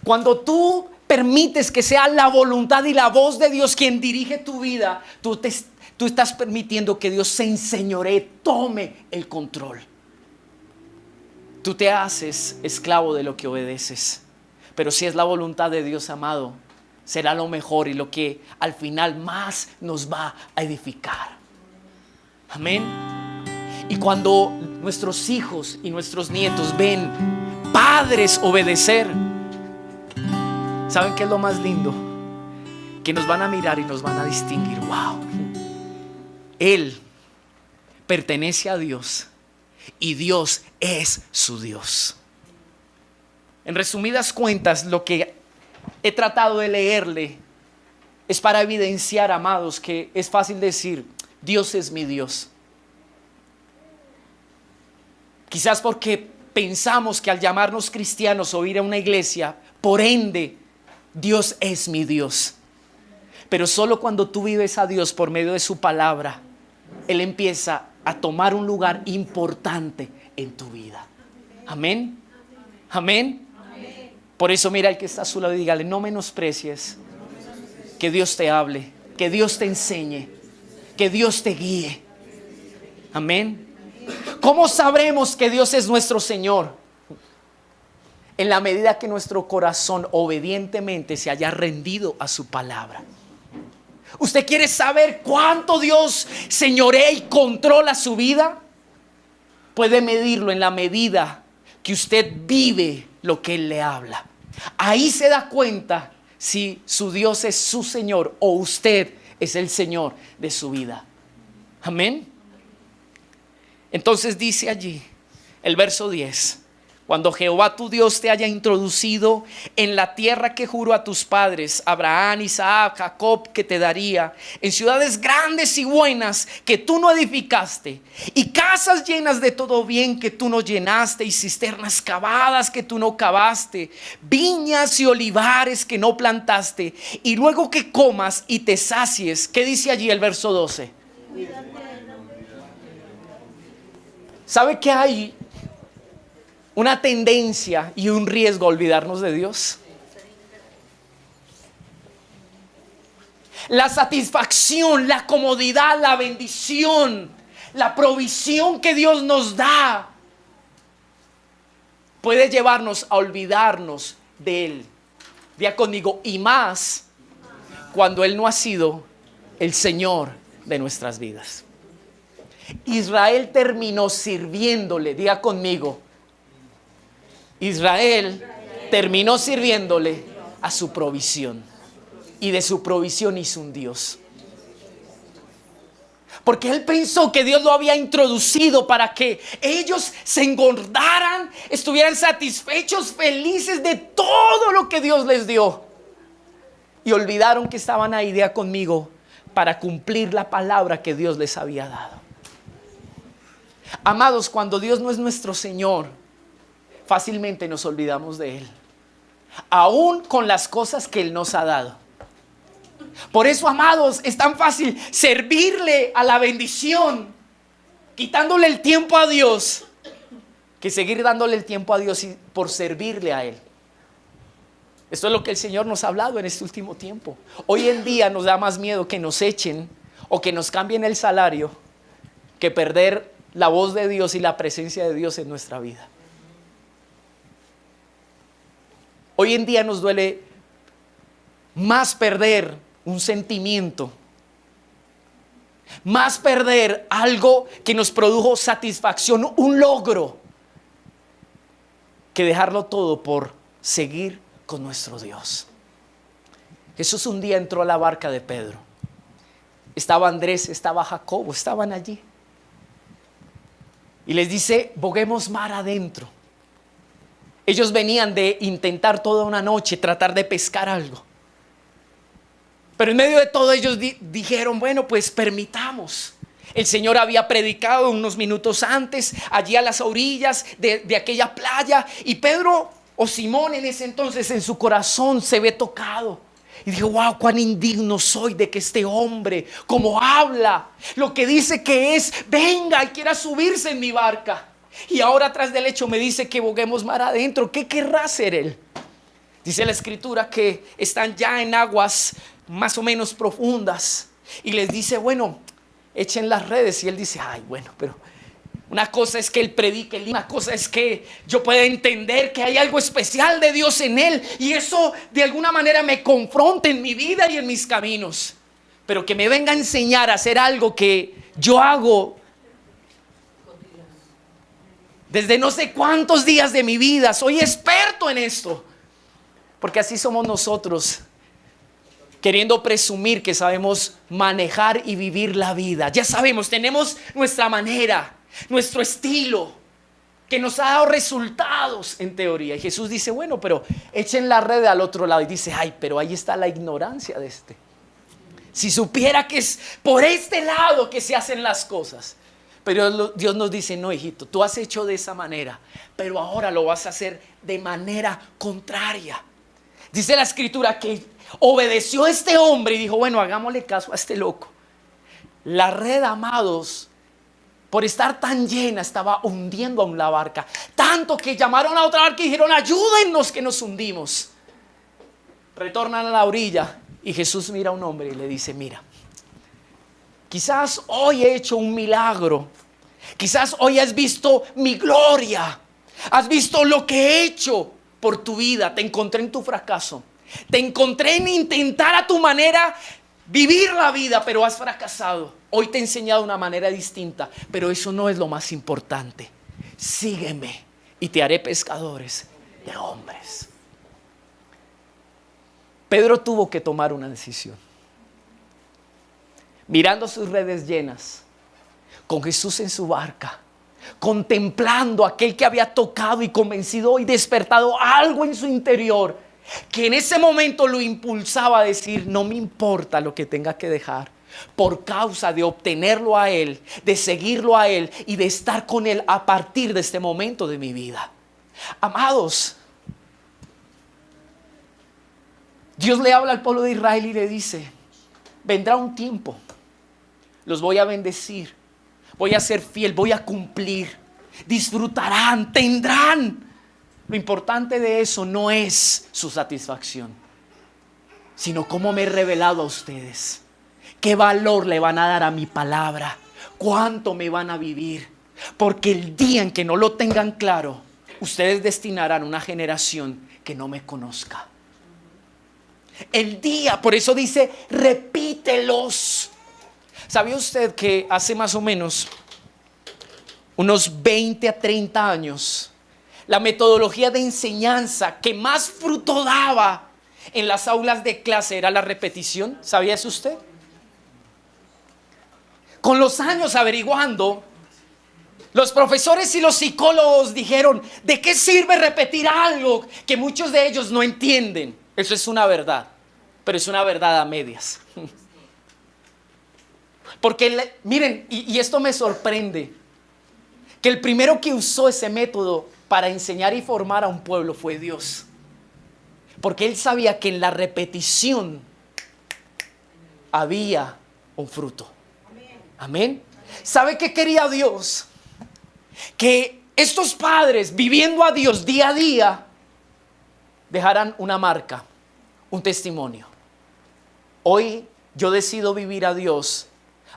Cuando tú permites que sea la voluntad y la voz de Dios quien dirige tu vida, tú estás permitiendo que Dios se enseñoree, tome el control. Tú te haces esclavo de lo que obedeces. Pero si es la voluntad de Dios, amado, será lo mejor y lo que al final más nos va a edificar. Amén. Y cuando nuestros hijos y nuestros nietos ven padres obedecer, ¿saben qué es lo más lindo? Que nos van a mirar y nos van a distinguir. Wow, él pertenece a Dios y Dios es su Dios. En resumidas cuentas, lo que he tratado de leerle es para evidenciar, amados, que es fácil decir, Dios es mi Dios. Quizás porque pensamos que al llamarnos cristianos o ir a una iglesia, por ende, Dios es mi Dios. Pero solo cuando tú vives a Dios por medio de su palabra, Él empieza a tomar un lugar importante en tu vida. Amén. Amén. Por eso mira al que está a su lado y dígale, no menosprecies que Dios te hable, que Dios te enseñe, que Dios te guíe. Amén. ¿Cómo sabremos que Dios es nuestro Señor? En la medida que nuestro corazón obedientemente se haya rendido a su palabra. ¿Usted quiere saber cuánto Dios señorea y controla su vida? Puede medirlo en la medida que usted vive lo que Él le habla. Ahí se da cuenta si su Dios es su Señor o usted es el Señor de su vida. Amén. Entonces dice allí El verso 10. Cuando Jehová tu Dios te haya introducido en la tierra que juró a tus padres, Abraham, Isaac, Jacob, que te daría, en ciudades grandes y buenas que tú no edificaste, y casas llenas de todo bien que tú no llenaste, y cisternas cavadas que tú no cavaste, viñas y olivares que no plantaste, y luego que comas y te sacies. ¿Qué dice allí el verso 12? ¿Sabe que hay una tendencia y un riesgo a olvidarnos de Dios? La satisfacción, la comodidad, la bendición, la provisión que Dios nos da puede llevarnos a olvidarnos de Él. Diga conmigo, y más cuando Él no ha sido el Señor de nuestras vidas. Israel terminó sirviéndole, diga conmigo, Israel terminó sirviéndole a su provisión, y de su provisión hizo un Dios. Porque él pensó que Dios lo había introducido para que ellos se engordaran, estuvieran satisfechos, felices de todo lo que Dios les dio. Y olvidaron que estaban ahí, día conmigo, para cumplir la palabra que Dios les había dado. Amados, cuando Dios no es nuestro Señor, fácilmente nos olvidamos de Él, aún con las cosas que Él nos ha dado. Por eso, amados, es tan fácil servirle a la bendición, quitándole el tiempo a Dios, que seguir dándole el tiempo a Dios por servirle a Él. Esto es lo que el Señor nos ha hablado en este último tiempo. Hoy en día nos da más miedo que nos echen o que nos cambien el salario que perder la voz de Dios y la presencia de Dios en nuestra vida. Hoy en día nos duele más perder un sentimiento, más perder algo que nos produjo satisfacción, un logro, que dejarlo todo por seguir con nuestro Dios. Jesús un día entró a la barca de Pedro. Estaba Andrés, estaba Jacobo, estaban allí. Y les dice, boguemos mar adentro. Ellos venían de intentar toda una noche tratar de pescar algo. Pero en medio de todo ellos dijeron, bueno, pues permitamos. El Señor había predicado unos minutos antes, allí a las orillas de aquella playa. Y Pedro o Simón en ese entonces en su corazón se ve tocado. Y dijo, wow, cuán indigno soy de que este hombre, como habla, lo que dice que es, venga y quiera subirse en mi barca. Y ahora tras del hecho me dice que boguemos mar adentro. ¿Qué querrá hacer él? Dice la escritura que están ya en aguas más o menos profundas. Y les dice, bueno, echen las redes. Y él dice, ay, bueno, pero una cosa es que él predique, una cosa es que yo pueda entender que hay algo especial de Dios en él. Y eso de alguna manera me confronta en mi vida y en mis caminos. Pero que me venga a enseñar a hacer algo que yo hago desde no sé cuántos días de mi vida. Soy experto en esto. Porque así somos nosotros, queriendo presumir que sabemos manejar y vivir la vida. Ya sabemos, tenemos nuestra manera, nuestro estilo, que nos ha dado resultados en teoría. Y Jesús dice, bueno, pero echen la red al otro lado. Y dice, ay, pero ahí está la ignorancia de este. Si supiera que es por este lado que se hacen las cosas. Pero Dios nos dice, no, hijito, tú has hecho de esa manera, pero ahora lo vas a hacer de manera contraria. Dice la escritura que obedeció este hombre y dijo, bueno, hagámosle caso a este loco. La red, amados, por estar tan llena, estaba hundiendo aún la barca. Tanto que llamaron a otra barca y dijeron, ayúdennos que nos hundimos. Retornan a la orilla y Jesús mira a un hombre y le dice, mira, quizás hoy he hecho un milagro. Quizás hoy has visto mi gloria. Has visto lo que he hecho por tu vida. Te encontré en tu fracaso. Te encontré en intentar a tu manera vivir la vida, pero has fracasado. Hoy te he enseñado una manera distinta, pero eso no es lo más importante. Sígueme y te haré pescadores de hombres. Pedro tuvo que tomar una decisión. Mirando sus redes llenas, con Jesús en su barca, contemplando a aquel que había tocado y convencido y despertado algo en su interior, que en ese momento lo impulsaba a decir: no me importa lo que tenga que dejar, por causa de obtenerlo a Él, de seguirlo a Él y de estar con Él a partir de este momento de mi vida. Amados, Dios le habla al pueblo de Israel y le dice: vendrá un tiempo, los voy a bendecir, voy a ser fiel, voy a cumplir, disfrutarán, tendrán. Lo importante de eso no es su satisfacción, sino cómo me he revelado a ustedes, qué valor le van a dar a mi palabra, cuánto me van a vivir. Porque el día en que no lo tengan claro, ustedes destinarán una generación que no me conozca. El día, por eso dice: repítelos. ¿Sabía usted que hace más o menos unos 20 a 30 años, la metodología de enseñanza que más fruto daba en las aulas de clase era la repetición? ¿Sabía eso usted? Con los años, averiguando, los profesores y los psicólogos dijeron: ¿de qué sirve repetir algo que muchos de ellos no entienden? Eso es una verdad, pero es una verdad a medias. Porque miren, y esto me sorprende, que el primero que usó ese método para enseñar y formar a un pueblo fue Dios. Porque Él sabía que en la repetición había un fruto. Amén. ¿Sabe qué quería Dios? Que estos padres, viviendo a Dios día a día, dejaran una marca, un testimonio. Hoy yo decido vivir a Dios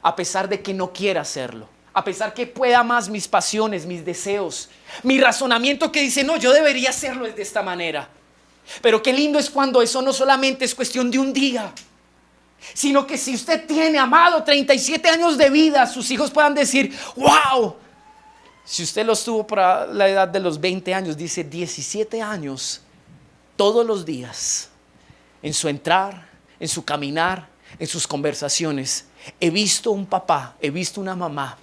a pesar de que no quiera hacerlo, a pesar que pueda más mis pasiones, mis deseos, mi razonamiento que dice: no, yo debería hacerlo de esta manera. Pero qué lindo es cuando eso no solamente es cuestión de un día, sino que si usted tiene, amado, 37 años de vida, sus hijos puedan decir: wow. Si usted los tuvo por la edad de los 20 años, dice 17 años, todos los días, en su entrar, en su caminar, en sus conversaciones, he visto un papá, he visto una mamá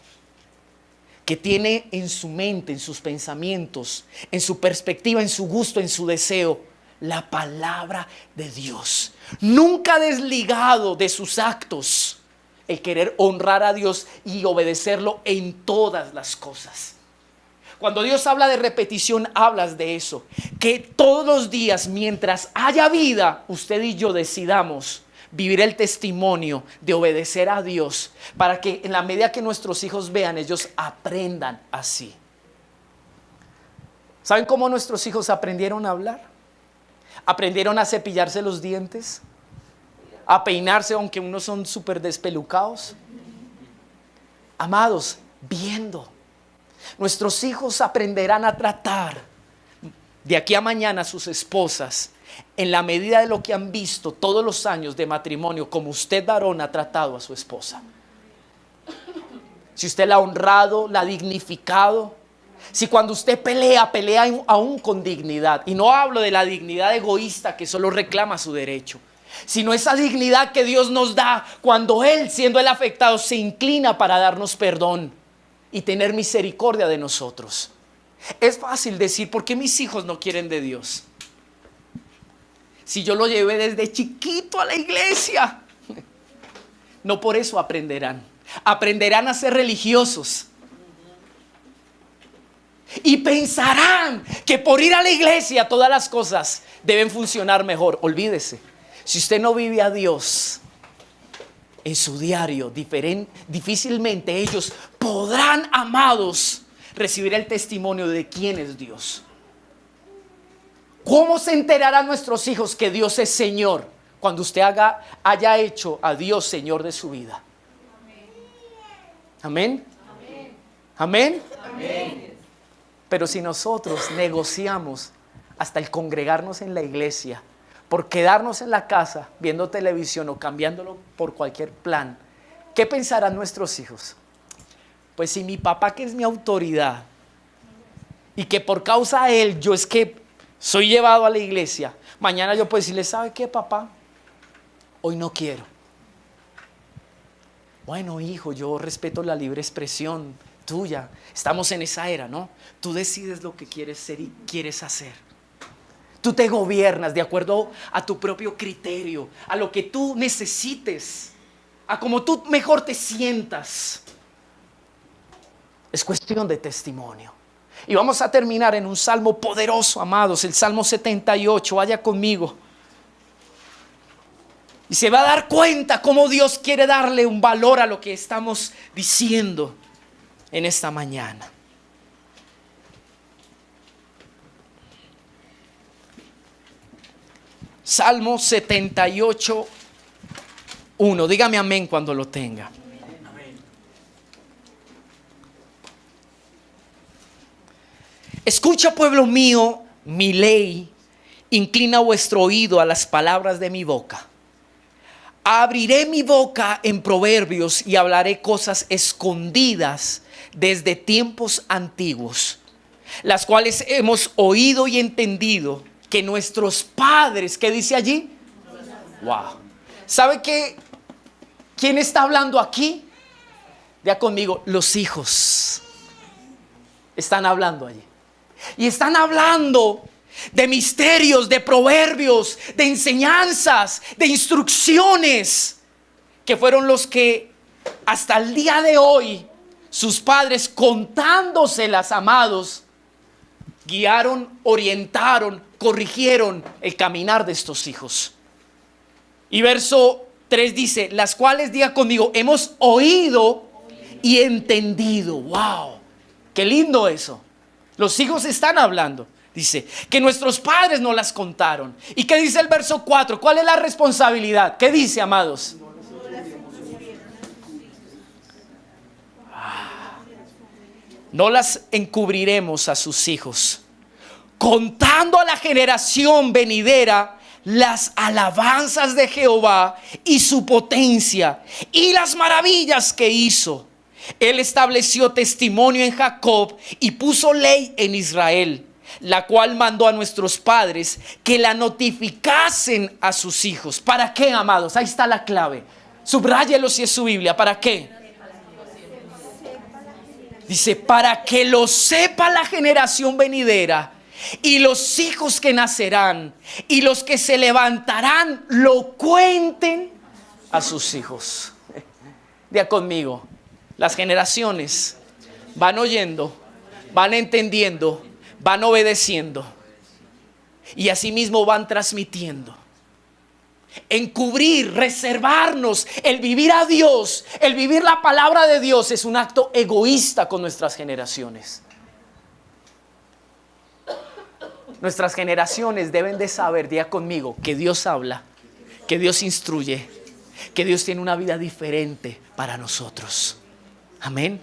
que tiene en su mente, en sus pensamientos, en su perspectiva, en su gusto, en su deseo, la palabra de Dios. Nunca desligado de sus actos el querer honrar a Dios y obedecerlo en todas las cosas. Cuando Dios habla de repetición, hablas de eso, que todos los días, mientras haya vida, usted y yo decidamos vivir el testimonio de obedecer a Dios, para que en la medida que nuestros hijos vean, ellos aprendan así. ¿Saben cómo nuestros hijos aprendieron a hablar? Aprendieron a cepillarse los dientes, a peinarse, aunque unos son súper despelucados. Amados, viendo. Nuestros hijos aprenderán a tratar de aquí a mañana a sus esposas en la medida de lo que han visto todos los años de matrimonio, como usted, varón, ha tratado a su esposa. Si usted la ha honrado, la ha dignificado. Si cuando usted pelea aún con dignidad. Y no hablo de la dignidad egoísta que solo reclama su derecho, sino esa dignidad que Dios nos da cuando Él, siendo el afectado, se inclina para darnos perdón y tener misericordia de nosotros. Es fácil decir: ¿por qué mis hijos no quieren de Dios? Si yo lo llevé desde chiquito a la iglesia. No por eso aprenderán. Aprenderán a ser religiosos. Y pensarán que por ir a la iglesia todas las cosas deben funcionar mejor. Olvídese. Si usted no vive a Dios en su diario, difícilmente ellos podrán, amados, recibir el testimonio de quién es Dios. ¿Cómo se enterarán nuestros hijos que Dios es Señor? Cuando usted haya hecho a Dios Señor de su vida. Amén. Amén. Amén. Pero si nosotros negociamos hasta el congregarnos en la iglesia, por quedarnos en la casa viendo televisión o cambiándolo por cualquier plan, ¿qué pensarán nuestros hijos? Pues si mi papá, que es mi autoridad, y que por causa de él yo es que soy llevado a la iglesia, mañana yo puedo decirle: ¿sabe qué, papá? Hoy no quiero. Bueno, hijo, yo respeto la libre expresión, tuya. Estamos en esa era, ¿no? Tú decides lo que quieres ser y quieres hacer. Tú te gobiernas de acuerdo a tu propio criterio, a lo que tú necesites, a cómo tú mejor te sientas. Es cuestión de testimonio. Y vamos a terminar en un salmo poderoso, amados, el Salmo 78. Vaya conmigo. Y se va a dar cuenta cómo Dios quiere darle un valor a lo que estamos diciendo en esta mañana. Salmo 78, 1. Dígame amén cuando lo tenga. Amén. Escucha, pueblo mío, mi ley. Inclina vuestro oído a las palabras de mi boca. Abriré mi boca en proverbios y hablaré cosas escondidas desde tiempos antiguos, las cuales hemos oído y entendido que nuestros padres, ¿qué dice allí? Wow. ¿Sabe quién está hablando aquí? Vea conmigo, los hijos están hablando allí. Y están hablando de misterios, de proverbios, de enseñanzas, de instrucciones, que fueron los que hasta el día de hoy sus padres, contándoselas, amados, guiaron, orientaron, corrigieron el caminar de estos hijos. Y verso 3 dice, las cuales, diga conmigo, hemos oído y entendido. Wow, qué lindo eso. Los hijos están hablando. Dice que nuestros padres no las contaron. ¿Y qué dice el verso 4? ¿Cuál es la responsabilidad? ¿Qué dice, amados? No las encubriremos a sus hijos, contando a la generación venidera las alabanzas de Jehová y su potencia y las maravillas que hizo. Él estableció testimonio en Jacob y puso ley en Israel, la cual mandó a nuestros padres que la notificasen a sus hijos. ¿Para qué, amados? Ahí está la clave. Subráyelo si es su Biblia. ¿Para qué? Dice, para que lo sepa la generación venidera y los hijos que nacerán y los que se levantarán lo cuenten a sus hijos. Diga conmigo, las generaciones van oyendo, van entendiendo, van obedeciendo y asimismo van transmitiendo. Encubrir, reservarnos, el vivir a Dios, el vivir la palabra de Dios es un acto egoísta con nuestras generaciones. Nuestras generaciones deben de saber, diga conmigo, que Dios habla, que Dios instruye, que Dios tiene una vida diferente para nosotros. Amén.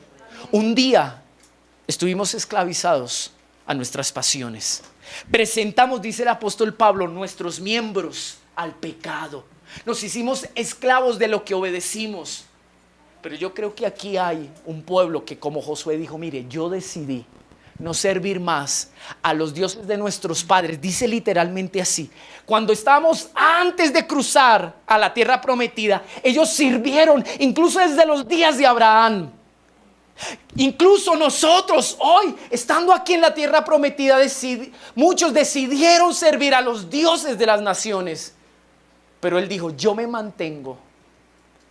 Un día estuvimos esclavizados a nuestras pasiones. Presentamos, dice el apóstol Pablo, nuestros miembros al pecado. Nos hicimos esclavos de lo que obedecimos. Pero yo creo que aquí hay un pueblo que, como Josué dijo, mire, yo decidí no servir más a los dioses de nuestros padres. Dice literalmente así: cuando estábamos antes de cruzar a la tierra prometida, ellos sirvieron incluso desde los días de Abraham. Incluso nosotros hoy, estando aquí en la tierra prometida, muchos decidieron servir a los dioses de las naciones. Pero él dijo, yo me mantengo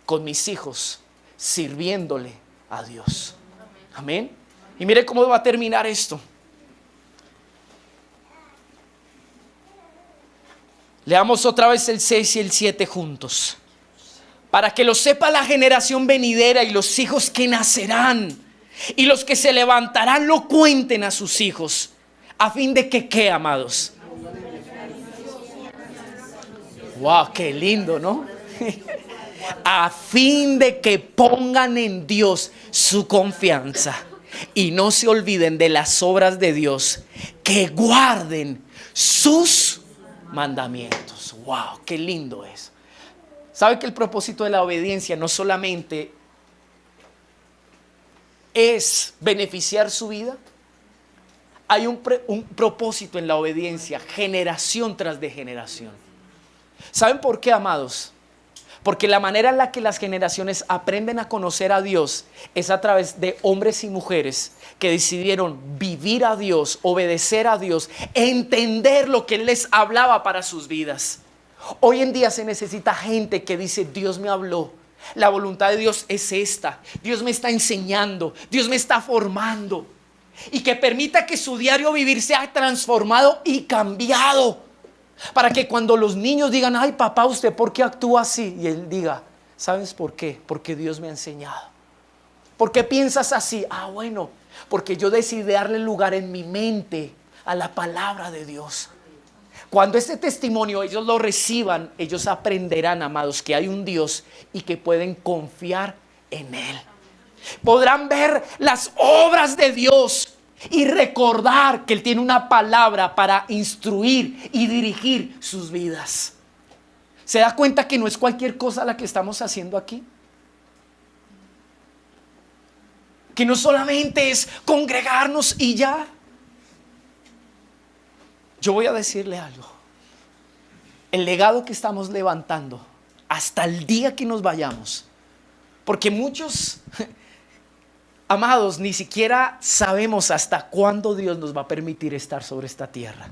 con mis hijos sirviéndole a Dios. Amén. Y mire cómo va a terminar esto. Leamos otra vez el 6 y el 7 juntos. Para que lo sepa la generación venidera y los hijos que nacerán y los que se levantarán lo cuenten a sus hijos, a fin de que, ¿qué, amados? Wow, qué lindo, ¿no? A fin de que pongan en Dios su confianza y no se olviden de las obras de Dios, que guarden sus mandamientos. Wow, qué lindo es. ¿Sabe que el propósito de la obediencia no solamente es beneficiar su vida? Hay un propósito en la obediencia, generación tras de generación. ¿Saben por qué, amados? Porque la manera en la que las generaciones aprenden a conocer a Dios es a través de hombres y mujeres que decidieron vivir a Dios, obedecer a Dios, entender lo que Él les hablaba para sus vidas. Hoy en día se necesita gente que dice: Dios me habló, la voluntad de Dios es esta, Dios me está enseñando, Dios me está formando, y que permita que su diario vivir sea transformado y cambiado. Para que cuando los niños digan: ay papá, ¿usted por qué actúa así? Y él diga: ¿sabes por qué? Porque Dios me ha enseñado. ¿Por qué piensas así? Ah, bueno, porque yo decidí darle lugar en mi mente a la palabra de Dios. Cuando este testimonio ellos lo reciban, ellos aprenderán, amados, que hay un Dios y que pueden confiar en Él. Podrán ver las obras de Dios y recordar que Él tiene una palabra para instruir y dirigir sus vidas. ¿Se da cuenta que no es cualquier cosa la que estamos haciendo aquí? Que no solamente es congregarnos y ya. Yo voy a decirle algo. El legado que estamos levantando hasta el día que nos vayamos, porque muchos, amados, ni siquiera sabemos hasta cuándo Dios nos va a permitir estar sobre esta tierra.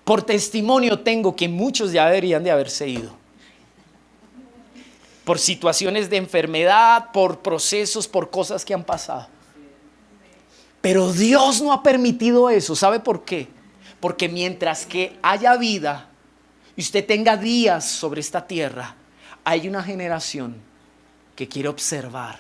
Por testimonio tengo que muchos ya deberían de haberse ido. Por situaciones de enfermedad, por procesos, por cosas que han pasado. Pero Dios no ha permitido eso. ¿Sabe por qué? Porque mientras que haya vida y usted tenga días sobre esta tierra, hay una generación que quiere observar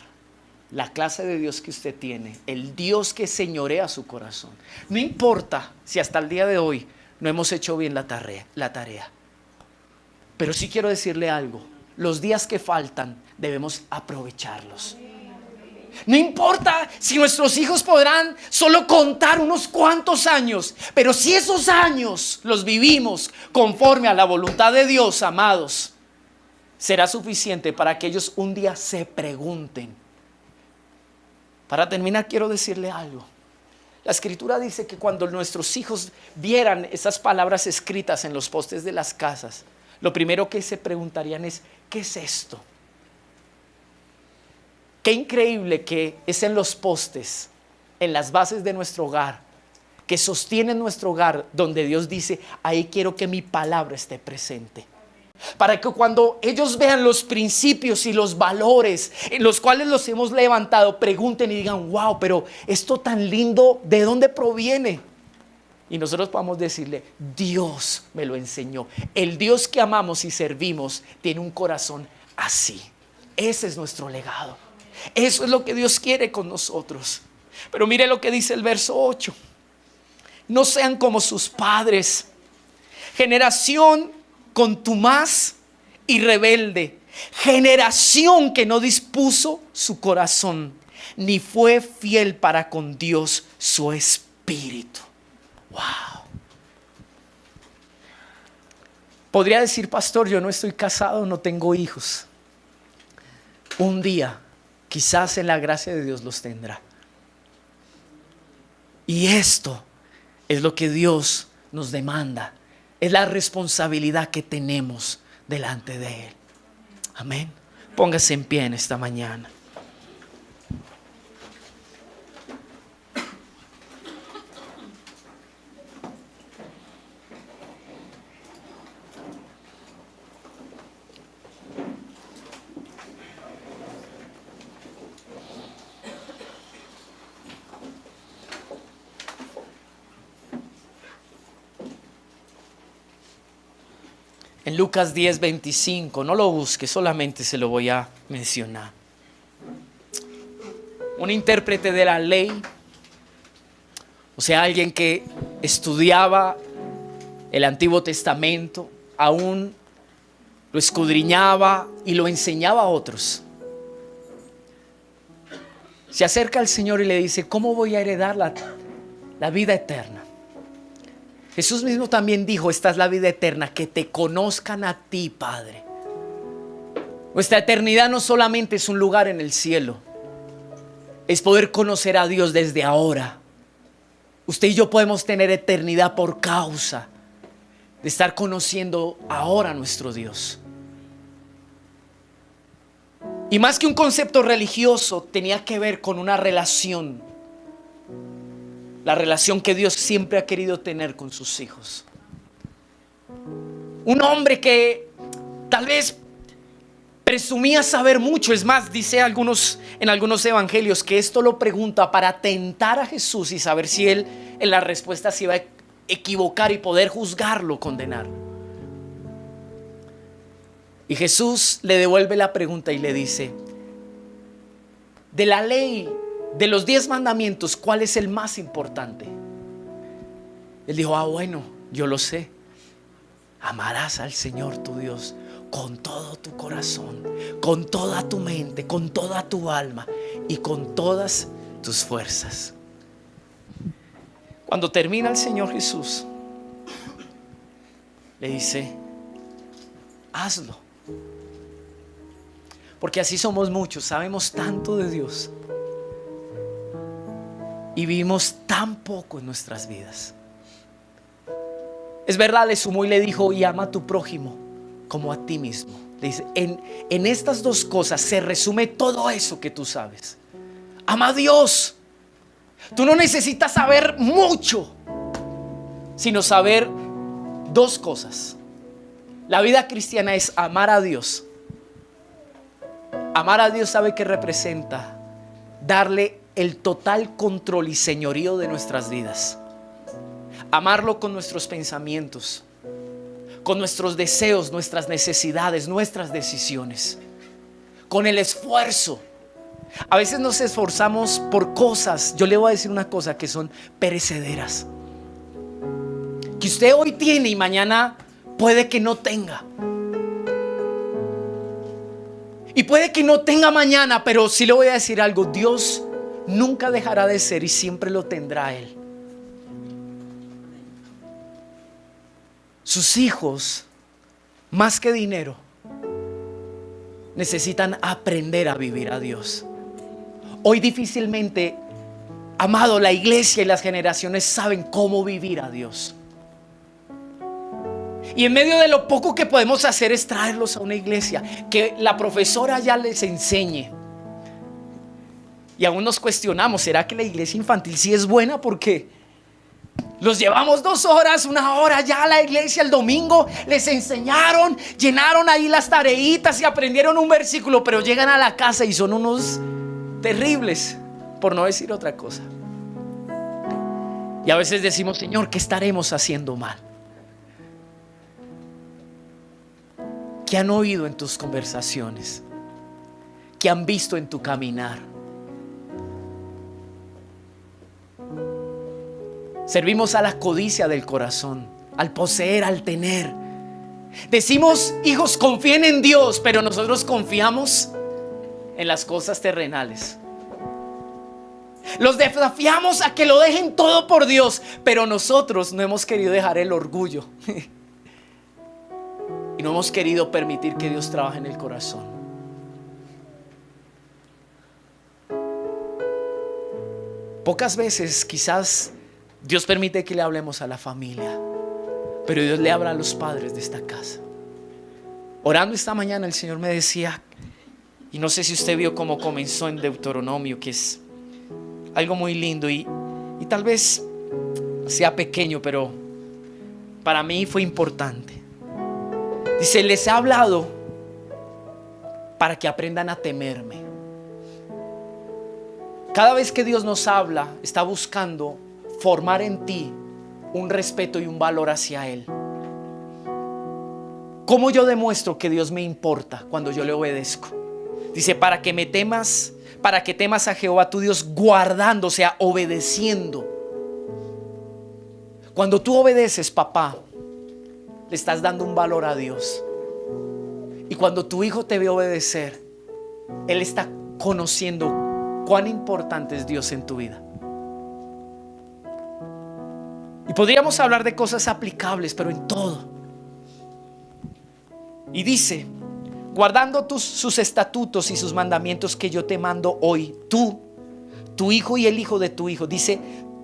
la clase de Dios que usted tiene, el Dios que señorea su corazón. No importa si hasta el día de hoy no hemos hecho bien la tarea. Pero sí quiero decirle algo: los días que faltan debemos aprovecharlos. No importa si nuestros hijos podrán solo contar unos cuantos años, pero si esos años los vivimos conforme a la voluntad de Dios, amados, será suficiente para que ellos un día se pregunten. Para terminar, quiero decirle algo. La Escritura dice que cuando nuestros hijos vieran esas palabras escritas en los postes de las casas, lo primero que se preguntarían es: ¿qué es esto? Qué increíble que es en los postes, en las bases de nuestro hogar, que sostienen nuestro hogar, donde Dios dice: ahí quiero que mi palabra esté presente. Para que cuando ellos vean los principios y los valores en los cuales los hemos levantado, pregunten y digan: wow, pero esto tan lindo, ¿de dónde proviene? Y nosotros podamos decirle: Dios me lo enseñó. El Dios que amamos y servimos tiene un corazón así. Ese es nuestro legado. Eso es lo que Dios quiere con nosotros. Pero mire lo que dice el verso 8. No sean como sus padres, generación contumaz y rebelde, generación que no dispuso su corazón, ni fue fiel para con Dios su espíritu. Wow. Podría decir: pastor, yo no estoy casado, no tengo hijos. Un día, quizás en la gracia de Dios los tendrá. Y esto es lo que Dios nos demanda. Es la responsabilidad que tenemos delante de Él. Amén. Póngase en pie en esta mañana. En Lucas 10:25, no lo busque, solamente se lo voy a mencionar. Un intérprete de la ley, o sea, alguien que estudiaba el Antiguo Testamento, aún lo escudriñaba y lo enseñaba a otros. Se acerca al Señor y le dice: ¿cómo voy a heredar la vida eterna? Jesús mismo también dijo: esta es la vida eterna, que te conozcan a ti, Padre. Nuestra eternidad no solamente es un lugar en el cielo, es poder conocer a Dios desde ahora. Usted y yo podemos tener eternidad por causa de estar conociendo ahora a nuestro Dios. Y más que un concepto religioso, tenía que ver con una relación. La relación que Dios siempre ha querido tener con sus hijos. Un hombre que tal vez presumía saber mucho. Es más, dice en algunos evangelios que esto lo pregunta para tentar a Jesús y saber si él en la respuesta se iba a equivocar y poder juzgarlo, condenarlo. Y Jesús le devuelve la pregunta y le dice: de la ley, de los 10 mandamientos, ¿cuál es el más importante? Él dijo: bueno, yo lo sé. Amarás al Señor tu Dios con todo tu corazón, con toda tu mente, con toda tu alma y con todas tus fuerzas. Cuando termina el Señor Jesús, le dice: hazlo. Porque así somos muchos, sabemos tanto de Dios y vivimos tan poco en nuestras vidas. Es verdad, le sumó y le dijo: y ama a tu prójimo como a ti mismo. Le dice: en estas 2 cosas se resume todo eso que tú sabes. Ama a Dios. Tú no necesitas saber mucho, sino saber 2 cosas. La vida cristiana es amar a Dios. Amar a Dios, ¿sabe qué representa? Darle el total control y señorío de nuestras vidas. Amarlo con nuestros pensamientos, con nuestros deseos, nuestras necesidades, nuestras decisiones, con el esfuerzo. A veces nos esforzamos por cosas, yo le voy a decir una cosa, que son perecederas, que usted hoy tiene y mañana puede que no tenga. Y puede que no tenga mañana, pero sí le voy a decir algo: Dios nunca dejará de ser y siempre lo tendrá Él. Sus hijos, más que dinero, necesitan aprender a vivir a Dios. Hoy difícilmente, amado, la iglesia y las generaciones saben cómo vivir a Dios. Y en medio de lo poco que podemos hacer es traerlos a una iglesia, que la profesora ya les enseñe. Y aún nos cuestionamos: ¿será que la iglesia infantil sí es buena? Porque los llevamos 2 horas, 1 hora ya a la iglesia el domingo, les enseñaron, llenaron ahí las tareitas y aprendieron un versículo, pero llegan a la casa y son unos terribles, por no decir otra cosa. Y a veces decimos: Señor, ¿qué estaremos haciendo mal? ¿Qué han oído en tus conversaciones? ¿Qué han visto en tu caminar? Servimos a la codicia del corazón, al poseer, al tener. Decimos: hijos, confíen en Dios, pero nosotros confiamos en las cosas terrenales. Los desafiamos a que lo dejen todo por Dios, pero nosotros no hemos querido dejar el orgullo y no hemos querido permitir que Dios trabaje en el corazón. Pocas veces quizás Dios permite que le hablemos a la familia, pero Dios le habla a los padres de esta casa. Orando esta mañana, el Señor me decía, y no sé si usted vio cómo comenzó en Deuteronomio, que es algo muy lindo y tal vez sea pequeño, pero para mí fue importante. Dice: les he hablado para que aprendan a temerme. Cada vez que Dios nos habla, está buscando formar en ti un respeto y un valor hacia Él. ¿Cómo yo demuestro que Dios me importa? Cuando yo le obedezco. Dice: para que temas a Jehová tu Dios, guardando, o sea, obedeciendo. Cuando tú obedeces, papá, le estás dando un valor a Dios. Y cuando tu hijo te ve obedecer, él está conociendo cuán importante es Dios en tu vida. Y podríamos hablar de cosas aplicables, pero en todo. Y dice: guardando sus estatutos y sus mandamientos que yo te mando hoy, tú, tu hijo y el hijo de tu hijo. Dice: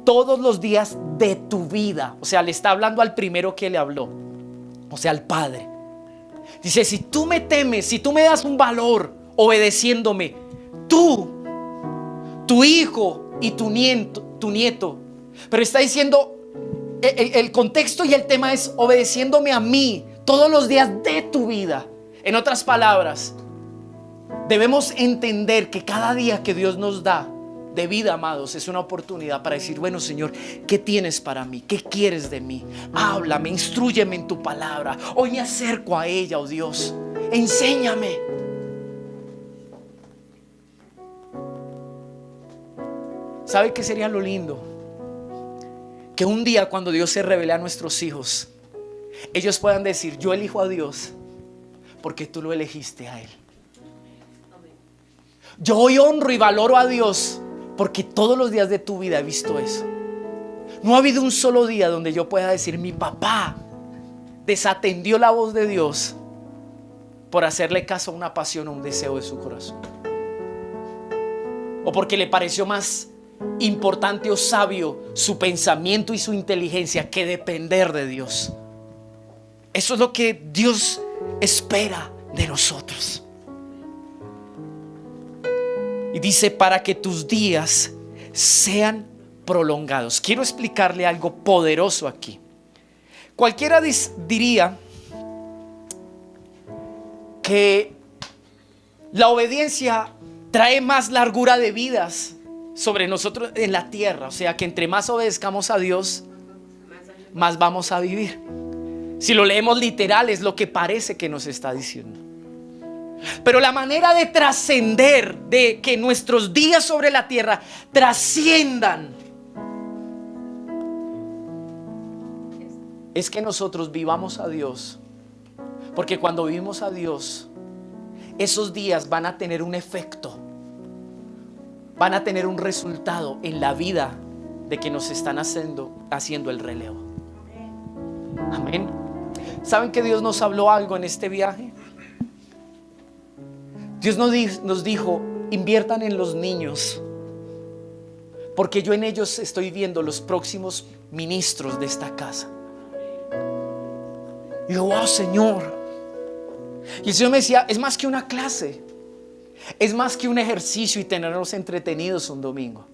todos los días de tu vida. O sea, le está hablando al primero que le habló. o sea, al Padre. Dice, si tú me temes, si tú me das un valor obedeciéndome, tú, tu hijo y tu nieto. Pero está diciendo, el contexto y el tema es obedeciéndome a mí todos los días de tu vida. En otras palabras, debemos entender que cada día que Dios nos da de vida, amados, es una oportunidad para decir, bueno, Señor, ¿qué tienes para mí? ¿Qué quieres de mí? Háblame, instrúyeme en tu palabra. Hoy me acerco a ella, oh Dios, enséñame. ¿Sabe qué sería lo lindo? Que un día, cuando Dios se revele a nuestros hijos, ellos puedan decir, yo elijo a Dios porque tú lo elegiste a Él. Yo hoy honro y valoro a Dios porque todos los días de tu vida he visto eso. No ha habido un solo día donde yo pueda decir, mi papá desatendió la voz de Dios por hacerle caso a una pasión o un deseo de su corazón, o porque le pareció más importante o sabio su pensamiento y su inteligencia que depender de Dios. Eso es lo que Dios espera de nosotros. Y dice, para que tus días sean prolongados. Quiero explicarle algo poderoso aquí. Cualquiera diría que la obediencia trae más largura de vidas sobre nosotros en la tierra. O sea, que entre más obedezcamos a Dios, más vamos a vivir. Si lo leemos literal, es lo que parece que nos está diciendo. Pero la manera de trascender, de que nuestros días sobre la tierra trasciendan, es que nosotros vivamos a Dios. Porque cuando vivimos a Dios, esos días van a tener un efecto, van a tener un resultado en la vida de que nos están haciendo el relevo. Amén. ¿Saben que Dios nos habló algo en este viaje? Dios nos dijo, inviertan en los niños, porque yo en ellos estoy viendo los próximos ministros de esta casa. Y yo, wow, Señor. Y el Señor me decía, es más que una clase, es más que un ejercicio y tenernos entretenidos un domingo.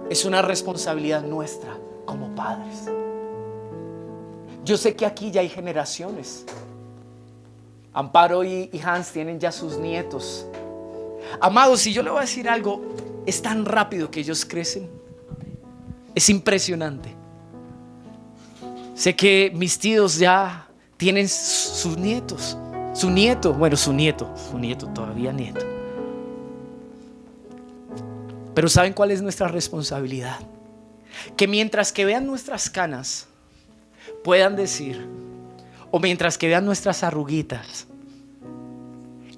Es una responsabilidad nuestra como padres. Yo sé que aquí ya hay generaciones. Amparo y Hans tienen ya sus nietos. Amados, si yo le voy a decir algo, es tan rápido que ellos crecen. Es impresionante. Sé que mis tíos ya tienen sus nietos. Su nieto todavía nieto. Pero ¿saben cuál es nuestra responsabilidad? Que mientras que vean nuestras canas, puedan decir, o mientras que vean nuestras arruguitas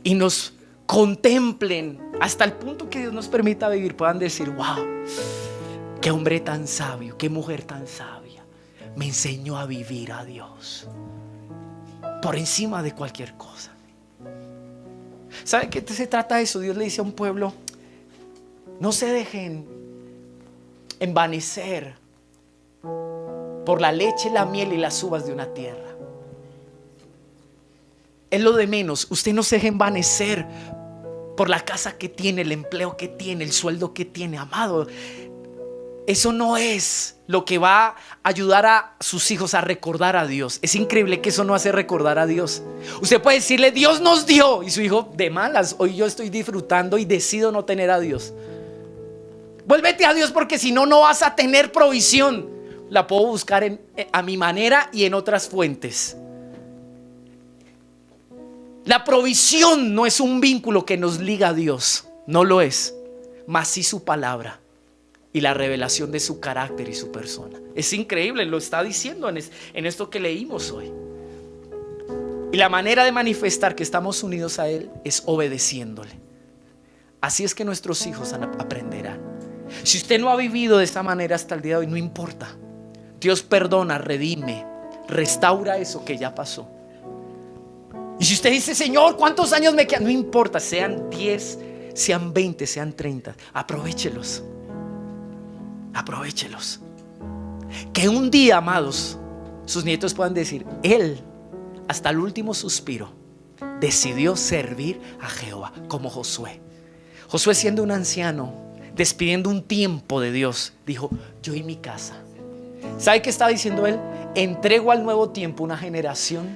y nos contemplen hasta el punto que Dios nos permita vivir, puedan decir, wow, qué hombre tan sabio, qué mujer tan sabia, me enseñó a vivir a Dios por encima de cualquier cosa. ¿Sabe qué se trata de eso? Dios le dice a un pueblo, no se dejen envanecer por la leche, la miel y las uvas de una tierra. Es lo de menos. Usted no se deje envanecer por la casa que tiene, el empleo que tiene, el sueldo que tiene. Amado, eso no es lo que va a ayudar a sus hijos a recordar a Dios. Es increíble que eso no hace recordar a Dios. Usted puede decirle, Dios nos dio, y su hijo, de malas, hoy yo estoy disfrutando y decido no tener a Dios. Vuélvete a Dios, porque si no, no vas a tener provisión. La puedo buscar a mi manera y en otras fuentes. La provisión no es un vínculo que nos liga a Dios, no lo es, mas sí su palabra y la revelación de su carácter y su persona. Es increíble, lo está diciendo en esto que leímos hoy. Y la manera de manifestar que estamos unidos a Él es obedeciéndole. Así es que nuestros hijos aprenderán. Si usted no ha vivido de esta manera hasta el día de hoy, no importa. Dios perdona, redime, restaura eso que ya pasó. Y si usted dice, Señor, ¿cuántos años me quedan? No importa, sean 10, sean 20, sean 30. Aprovéchelos. Que un día, amados, sus nietos puedan decir: él, hasta el último suspiro, decidió servir a Jehová, como Josué. Josué, siendo un anciano, despidiendo un tiempo de Dios, dijo: yo y mi casa. ¿Sabe qué estaba diciendo él? Entrego al nuevo tiempo una generación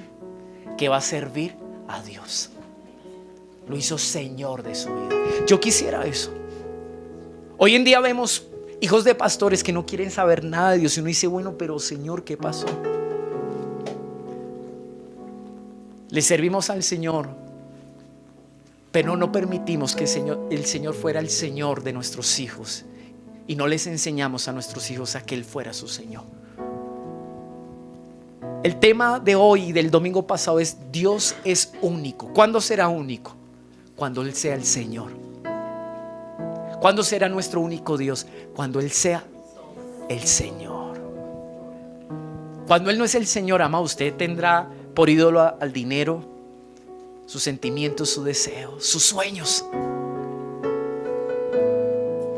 que va a servir a Dios. Lo hizo Señor de su vida. Yo quisiera eso. Hoy en día vemos hijos de pastores que no quieren saber nada de Dios, y uno dice: bueno, pero Señor, ¿qué pasó? Le servimos al Señor, pero no permitimos que el Señor fuera el Señor de nuestros hijos, y no les enseñamos a nuestros hijos a que Él fuera su Señor. El tema de hoy y del domingo pasado es: Dios es único. ¿Cuándo será único? Cuando Él sea el Señor. ¿Cuándo será nuestro único Dios? Cuando Él sea el Señor. Cuando Él no es el Señor, amado, usted tendrá por ídolo al dinero, sus sentimientos, sus deseos, sus sueños.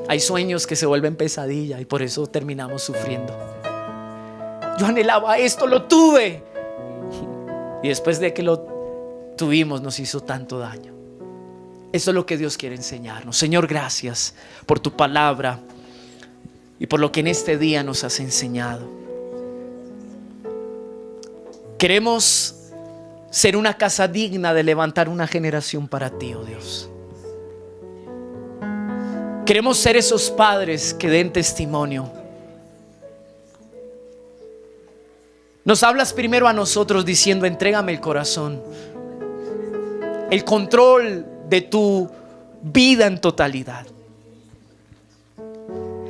Hay sueños que se vuelven pesadilla y por eso terminamos sufriendo. Yo anhelaba esto, lo tuve, y después de que lo tuvimos nos hizo tanto daño. Eso es lo que Dios quiere enseñarnos. Señor, gracias por tu palabra y por lo que en este día nos has enseñado. Queremos ser una casa digna de levantar una generación para ti, oh Dios. Queremos ser esos padres que den testimonio. Nos hablas primero a nosotros diciendo: entrégame el corazón, el control de tu vida en totalidad.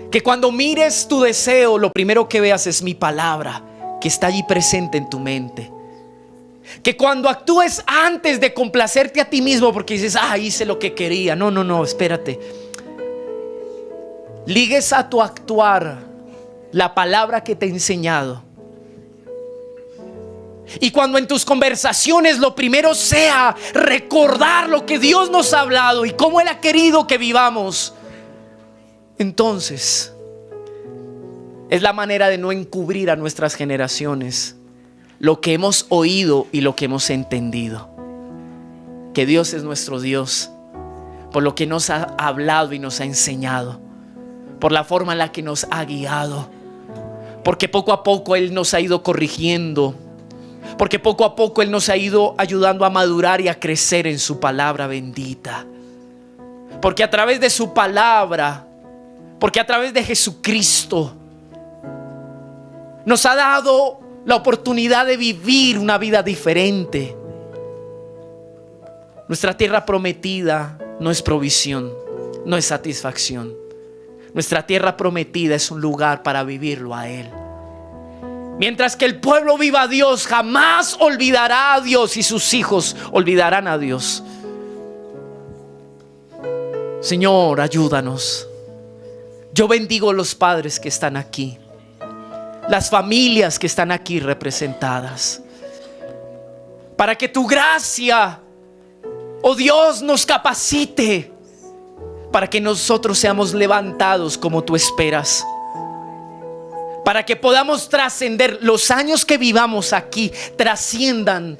Que cuando mires tu deseo, lo primero que veas es mi palabra, que está allí presente en tu mente. Que cuando actúes, antes de complacerte a ti mismo porque dices: hice lo que quería. No, espérate. Ligues a tu actuar la palabra que te he enseñado. Y cuando en tus conversaciones lo primero sea recordar lo que Dios nos ha hablado y cómo Él ha querido que vivamos, entonces es la manera de no encubrir a nuestras generaciones lo que hemos oído y lo que hemos entendido. Que Dios es nuestro Dios por lo que nos ha hablado y nos ha enseñado, por la forma en la que nos ha guiado, porque poco a poco Él nos ha ido corrigiendo, porque poco a poco Él nos ha ido ayudando a madurar y a crecer en su palabra bendita. Porque a través de su palabra, porque a través de Jesucristo, nos ha dado la oportunidad de vivir una vida diferente. Nuestra tierra prometida no es provisión, no es satisfacción. Nuestra tierra prometida es un lugar para vivirlo a Él. Mientras que el pueblo viva a Dios, jamás olvidará a Dios, y sus hijos olvidarán a Dios. Señor, ayúdanos. Yo bendigo los padres que están aquí, las familias que están aquí representadas, para que tu gracia, oh Dios, nos capacite para que nosotros seamos levantados como tú esperas, para que podamos trascender. Los años que vivamos aquí trasciendan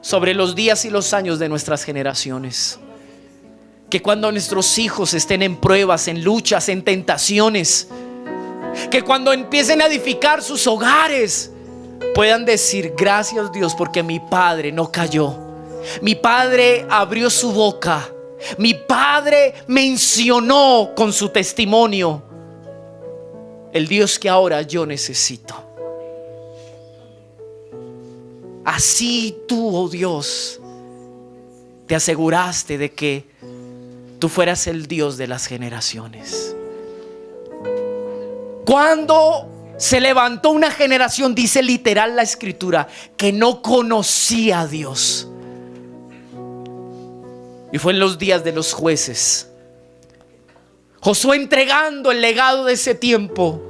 sobre los días y los años de nuestras generaciones. Que cuando nuestros hijos estén en pruebas, en luchas, en tentaciones, que cuando empiecen a edificar sus hogares, puedan decir: gracias Dios, porque mi padre no cayó, mi padre abrió su boca, mi padre mencionó con su testimonio el Dios que ahora yo necesito. Así tú, oh Dios, te aseguraste de que tú fueras el Dios de las generaciones. Cuando se levantó una generación, dice literal la escritura, que no conocía a Dios. Y fue en los días de los jueces. Josué, entregando el legado de ese tiempo,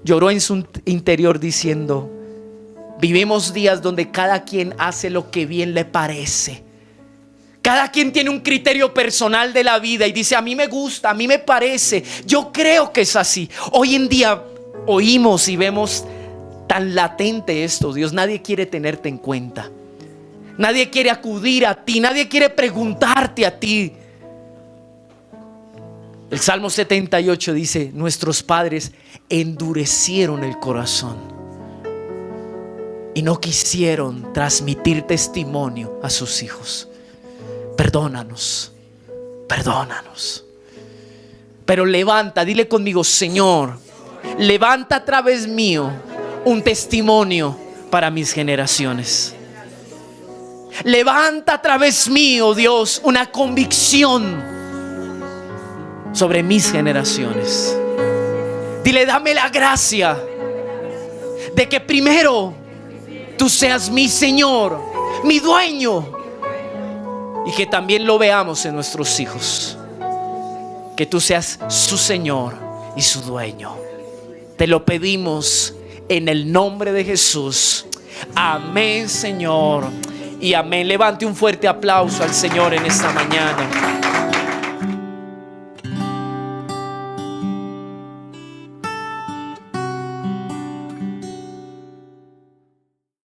lloró en su interior diciendo: vivimos días donde cada quien hace lo que bien le parece. Cada quien tiene un criterio personal de la vida y dice: a mí me gusta, a mí me parece, yo creo que es así. Hoy en día oímos y vemos tan latente esto, Dios. Nadie quiere tenerte en cuenta. Nadie quiere acudir a ti. Nadie quiere preguntarte a ti. El Salmo 78 dice: nuestros padres endurecieron el corazón y no quisieron transmitir testimonio a sus hijos. Perdónanos, perdónanos. Pero levanta, dile conmigo: Señor, levanta a través mío un testimonio para mis generaciones. Levanta a través mío, Dios, una convicción sobre mis generaciones. Dile: dame la gracia de que primero tú seas mi Señor, mi dueño, y que también lo veamos en nuestros hijos, que tú seas su Señor y su dueño. Te lo pedimos en el nombre de Jesús. Amén, Señor, y amén. Levante un fuerte aplauso al Señor en esta mañana.